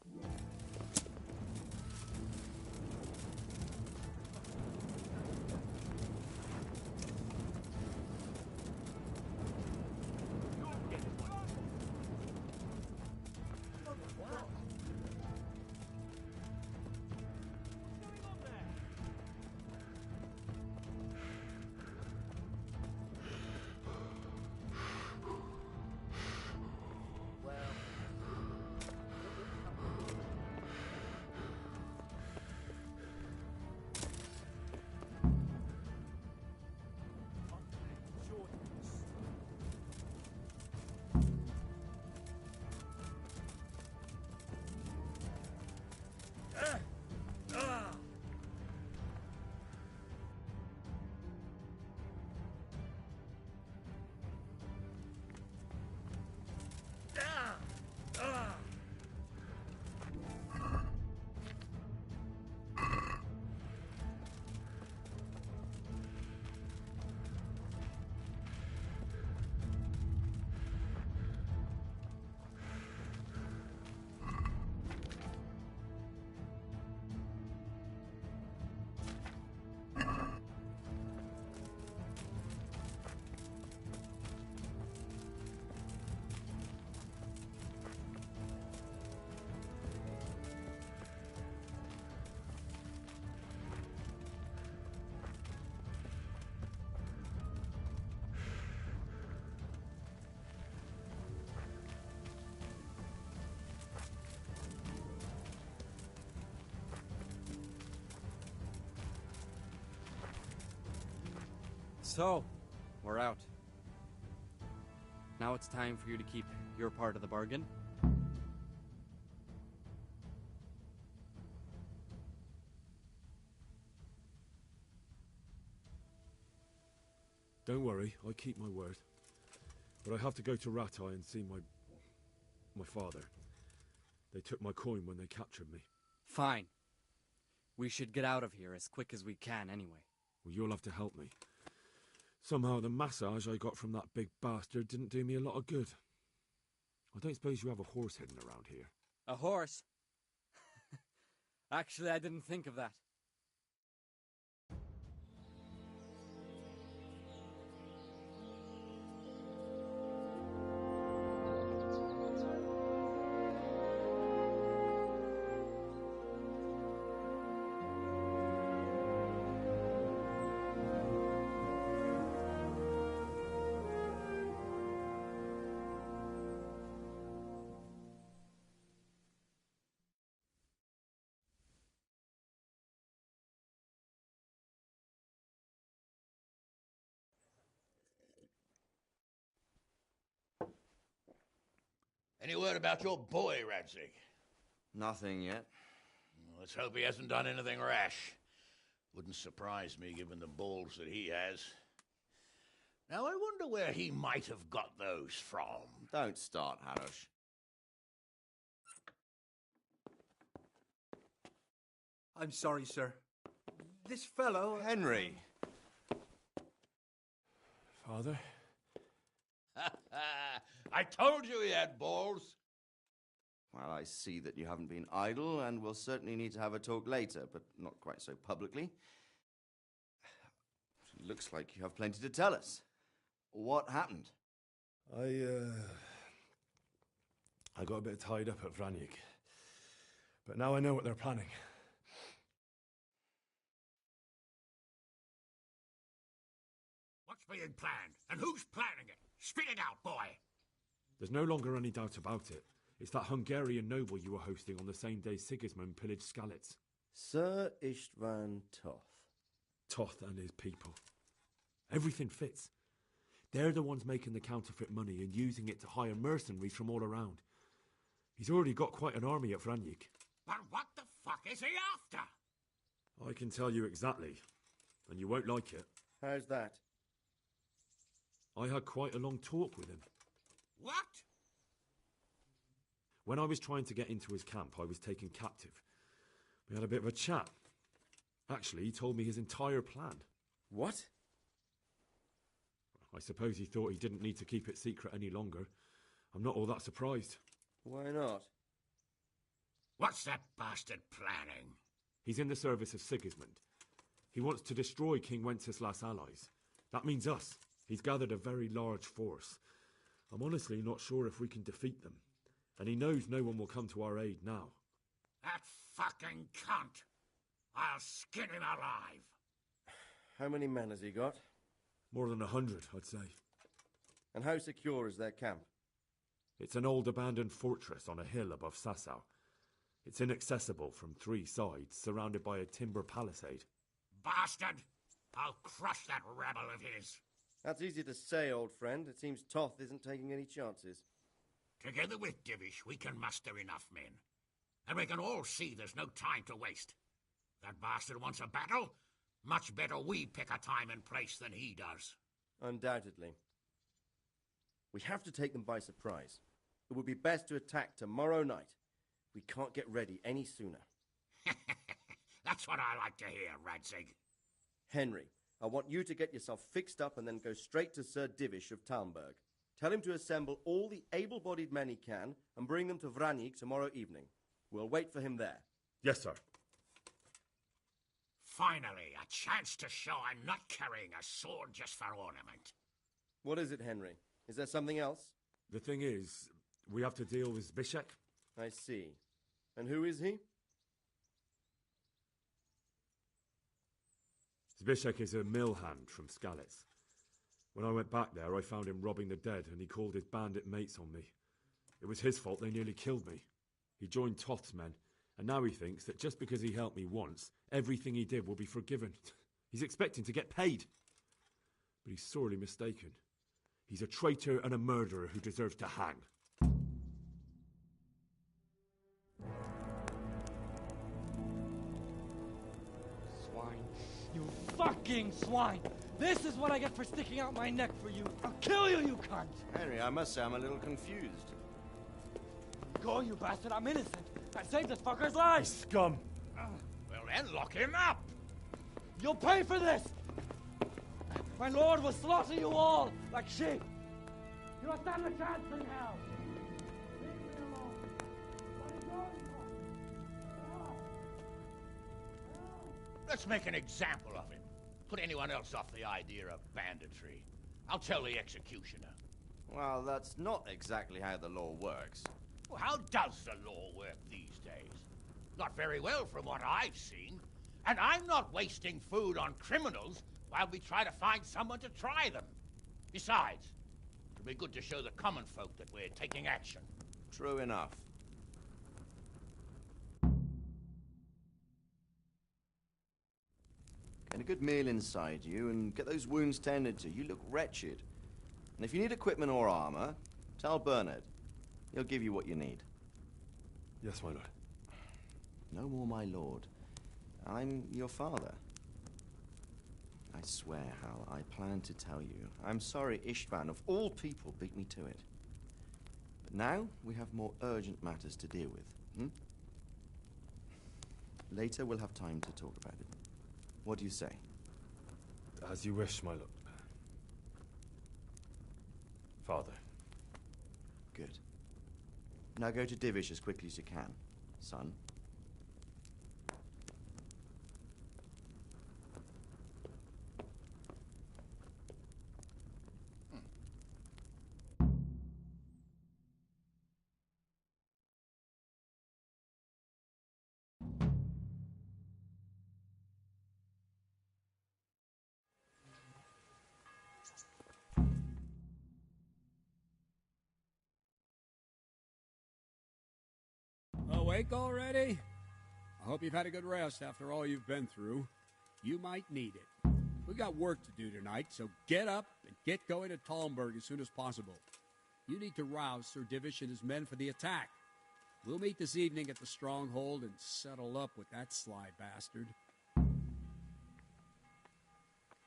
So, we're out. Now it's time for you to keep your part of the bargain. Don't worry, I keep my word. But I have to go to Ratai and see my father. They took my coin when they captured me. Fine. We should get out of here as quick as we can anyway. Well, you'll have to help me. Somehow the massage I got from that big bastard didn't do me a lot of good. I don't suppose you have a horse hidden around here. A horse? Actually, I didn't think of that. Any word about your boy, Radzig? Nothing yet. Let's hope he hasn't done anything rash. Wouldn't surprise me, given the balls that he has. Now, I wonder where he might have got those from. Don't start, Harosh. I'm sorry, sir. This fellow... Henry! Father? I told you he had balls. Well, I see that you haven't been idle, and we'll certainly need to have a talk later, but not quite so publicly. Looks like you have plenty to tell us. What happened? I got a bit tied up at Vranyik. But now I know what they're planning. What's being planned? And who's planning it? Spit it out, boy! There's no longer any doubt about it. It's that Hungarian noble you were hosting on the same day Sigismund pillaged Skalitz. Sir Istvan Toth. Toth and his people. Everything fits. They're the ones making the counterfeit money and using it to hire mercenaries from all around. He's already got quite an army at Vranyik. But what the fuck is he after? I can tell you exactly, and you won't like it. How's that? I had quite a long talk with him. What? When I was trying to get into his camp, I was taken captive. We had a bit of a chat. Actually, he told me his entire plan. What? I suppose he thought he didn't need to keep it secret any longer. I'm not all that surprised. Why not? What's that bastard planning? He's in the service of Sigismund. He wants to destroy King Wenceslas' allies. That means us. He's gathered a very large force. I'm honestly not sure if we can defeat them. And he knows no one will come to our aid now. That fucking cunt! I'll skin him alive! How many men has he got? More than 100, I'd say. And how secure is their camp? It's an old abandoned fortress on a hill above Sasau. It's inaccessible from 3 sides, surrounded by a timber palisade. Bastard! I'll crush that rebel of his! That's easy to say, old friend. It seems Toth isn't taking any chances. Together with Divish, we can muster enough men. And we can all see there's no time to waste. That bastard wants a battle. Much better we pick a time and place than he does. Undoubtedly. We have to take them by surprise. It would be best to attack tomorrow night. We can't get ready any sooner. That's what I like to hear, Radzig. Henry, I want you to get yourself fixed up and then go straight to Sir Divish of Talmberg. Tell him to assemble all the able-bodied men he can and bring them to Vranik tomorrow evening. We'll wait for him there. Yes, sir. Finally, a chance to show I'm not carrying a sword just for ornament. What is it, Henry? Is there something else? The thing is, we have to deal with Zbyszek. I see. And who is he? Zbyszek is a mill hand from Skalitz. When I went back there, I found him robbing the dead, and he called his bandit mates on me. It was his fault they nearly killed me. He joined Toth's men, and now he thinks that just because he helped me once, everything he did will be forgiven. He's expecting to get paid. But he's sorely mistaken. He's a traitor and a murderer who deserves to hang. Swine. You fucking swine! This is what I get for sticking out my neck for you. I'll kill you, you cunt! Henry, I must say I'm a little confused. Go, you bastard, I'm innocent. I saved this fucker's life! Scum! Well then, lock him up! You'll pay for this! My lord will slaughter you all like sheep! You don't stand a chance in hell! Leave me alone! What are you going for? Let's make an example of him. Put anyone else off the idea of banditry. I'll tell the executioner. Well, that's not exactly how the law works. Well, how does the law work these days? Not very well from what I've seen. And I'm not wasting food on criminals while we try to find someone to try them. Besides, it'll be good to show the common folk that we're taking action. True enough. Get a good meal inside you and get those wounds tended to. You look wretched. And if you need equipment or armor, tell Bernard. He'll give you what you need. Yes, my lord. No more, my lord. I'm your father. I swear, Hal, I plan to tell you. I'm sorry Istvan, of all people, beat me to it. But now we have more urgent matters to deal with. Later we'll have time to talk about it. What do you say? As you wish, my lord. Father. Good. Now go to Divish as quickly as you can, son. Awake already? I hope you've had a good rest after all you've been through. You might need it. We've got work to do tonight, so get up and get going to Talmberg as soon as possible. You need to rouse Sir Divish and his men for the attack. We'll meet this evening at the stronghold and settle up with that sly bastard.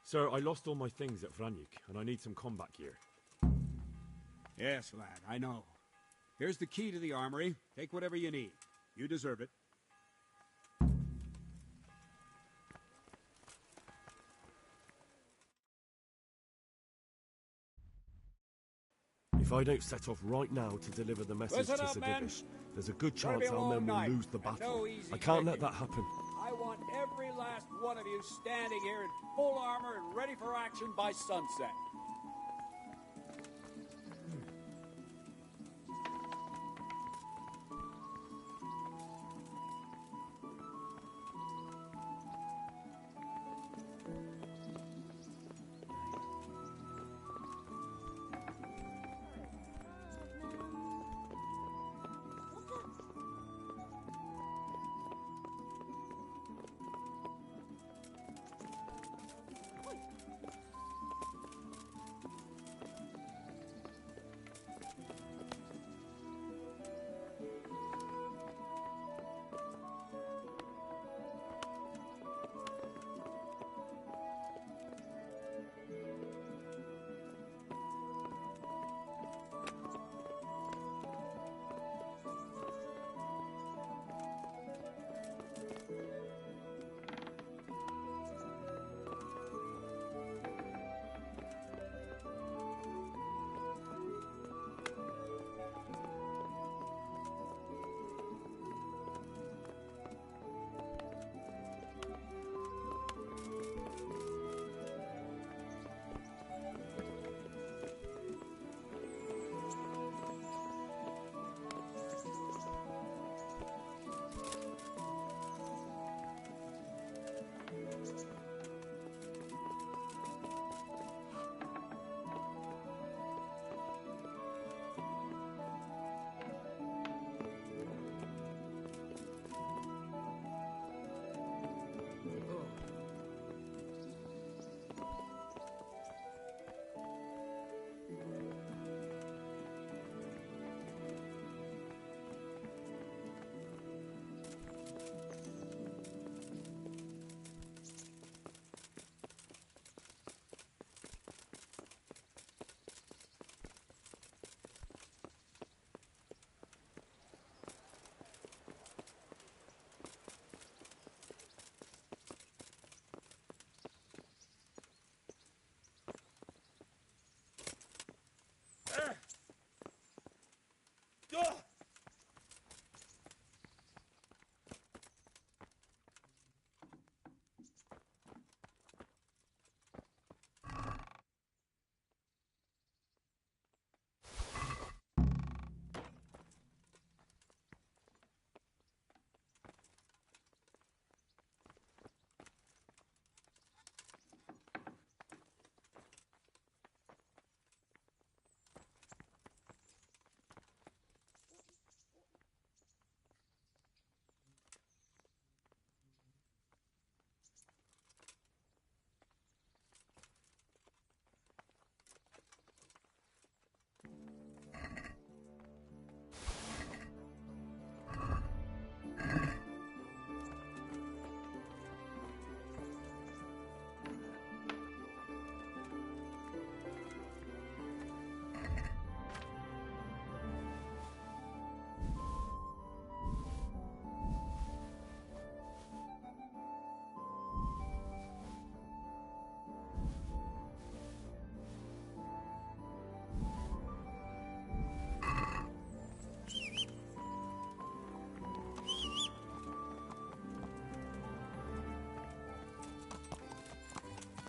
Sir, I lost all my things at Vranik, and I need some combat gear. Yes, lad, I know. Here's the key to the armory. Take whatever you need. You deserve it. If I don't set off right now to deliver the message Listen to up, Sir men. Divish, there's a good It's gonna chance be a our long men will night, lose the and battle. no easy I can't let picking. that happen. I want every last one of you standing here in full armor and ready for action by sunset.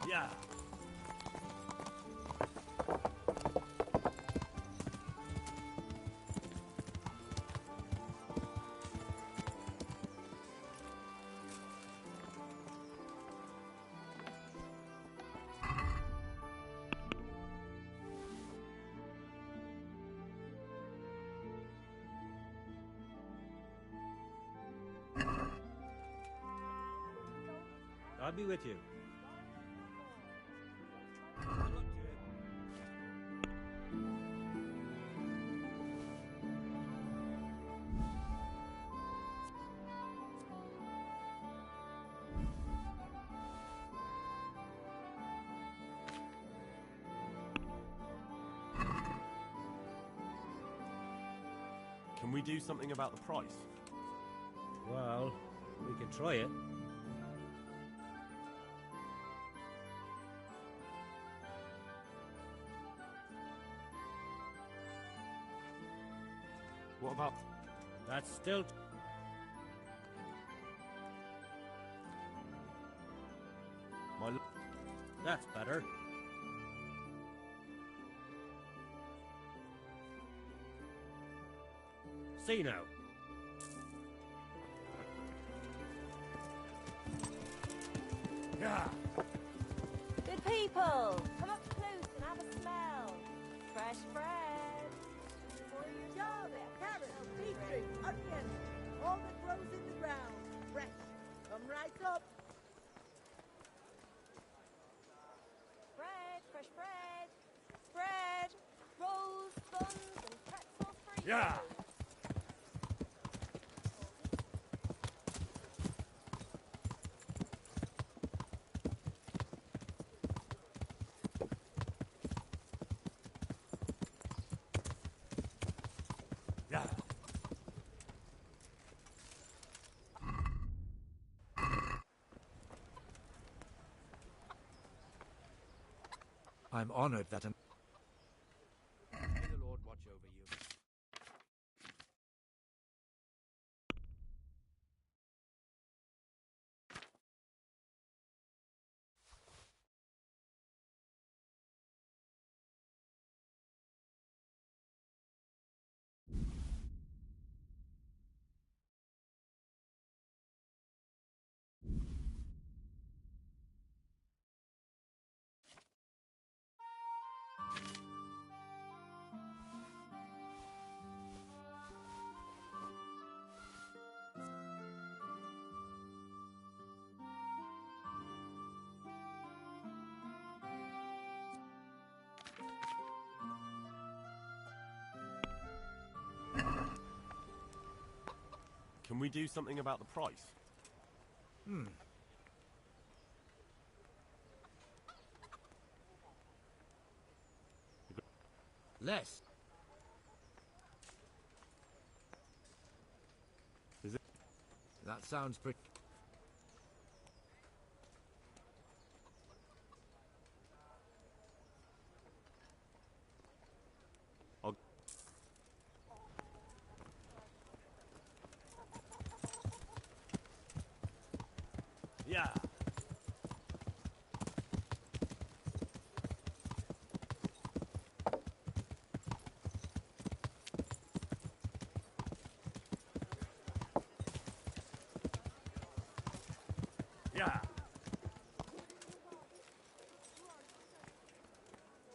Yeah. I'll be with you. Can we do something about the price? Well, we can try it. What about... That's still... That's better. See now. Yeah. Good people, come up close and have a smell. Fresh bread. Garlic, carrots, beetroot, onions, all that grows in the ground. Fresh. Come right up. Bread, fresh bread. Bread, rolls, buns, and pretzels for you. Yeah. Yeah. I'm honored that May the Lord watch over you. Can we do something about the price? Less. Is it? That sounds pretty... Yeah. Yeah.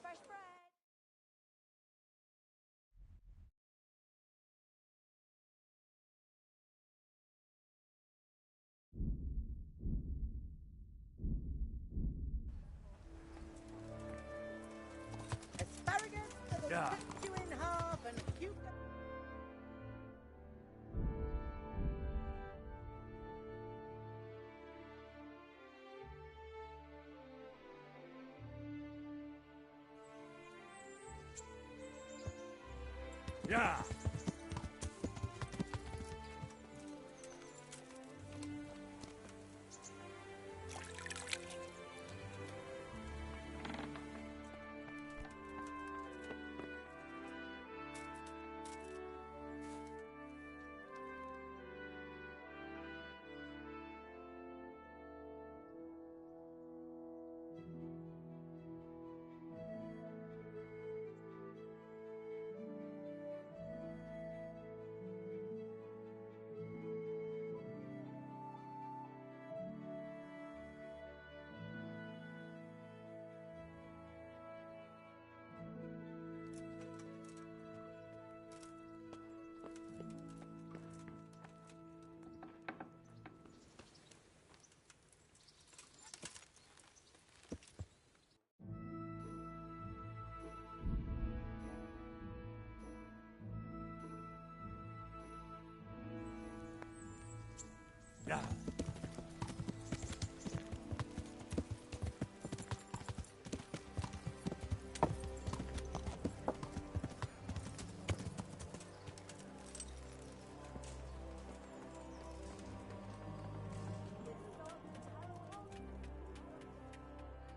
Fresh bread. Asparagus that'll Yeah. cut you in half and cucumber. Yeah. Yeah.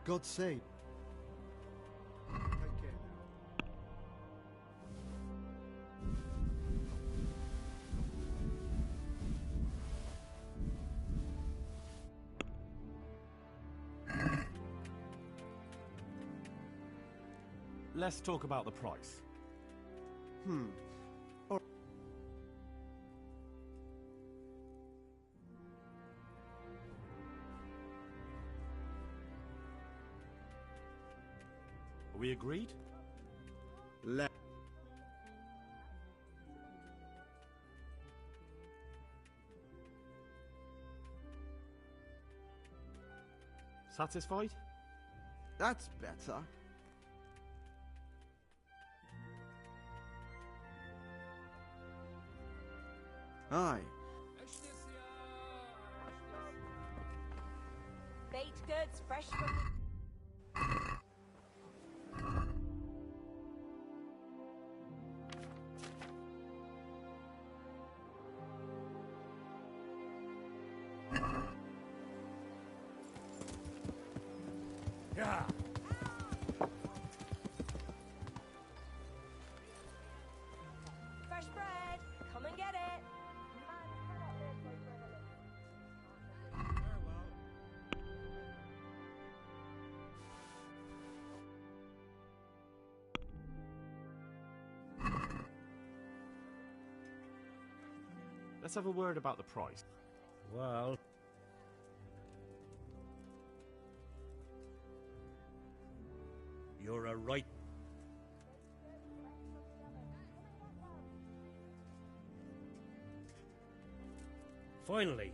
God save. Take care now. let's talk about the price. Are we agreed? Satisfied? That's better. Aye. Baked goods fresh from the... Yeah. Fresh bread! Come and get it! Let's have a word about the price. Well... You're a right... Finally.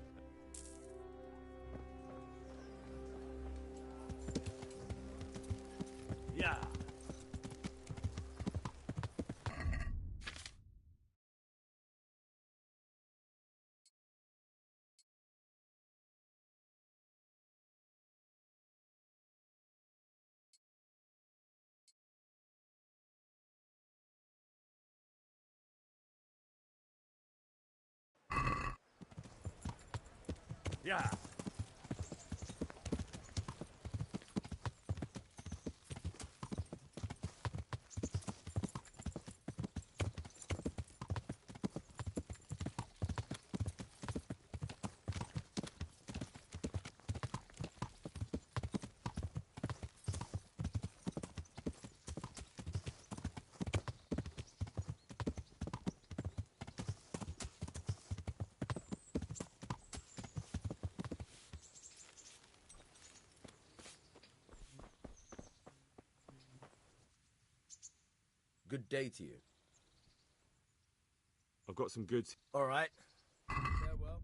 Yeah. Yeah. Good day to you. I've got some goods. All right. Farewell.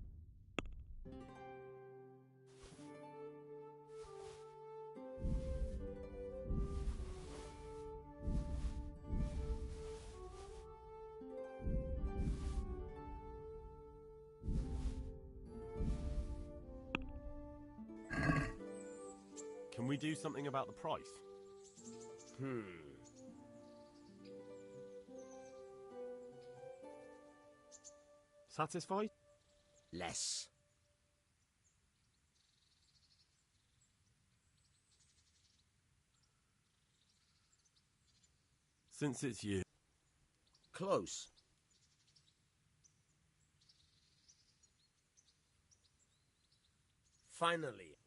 Can we do something about the price? Satisfied? Less. Since it's you. Close. Finally.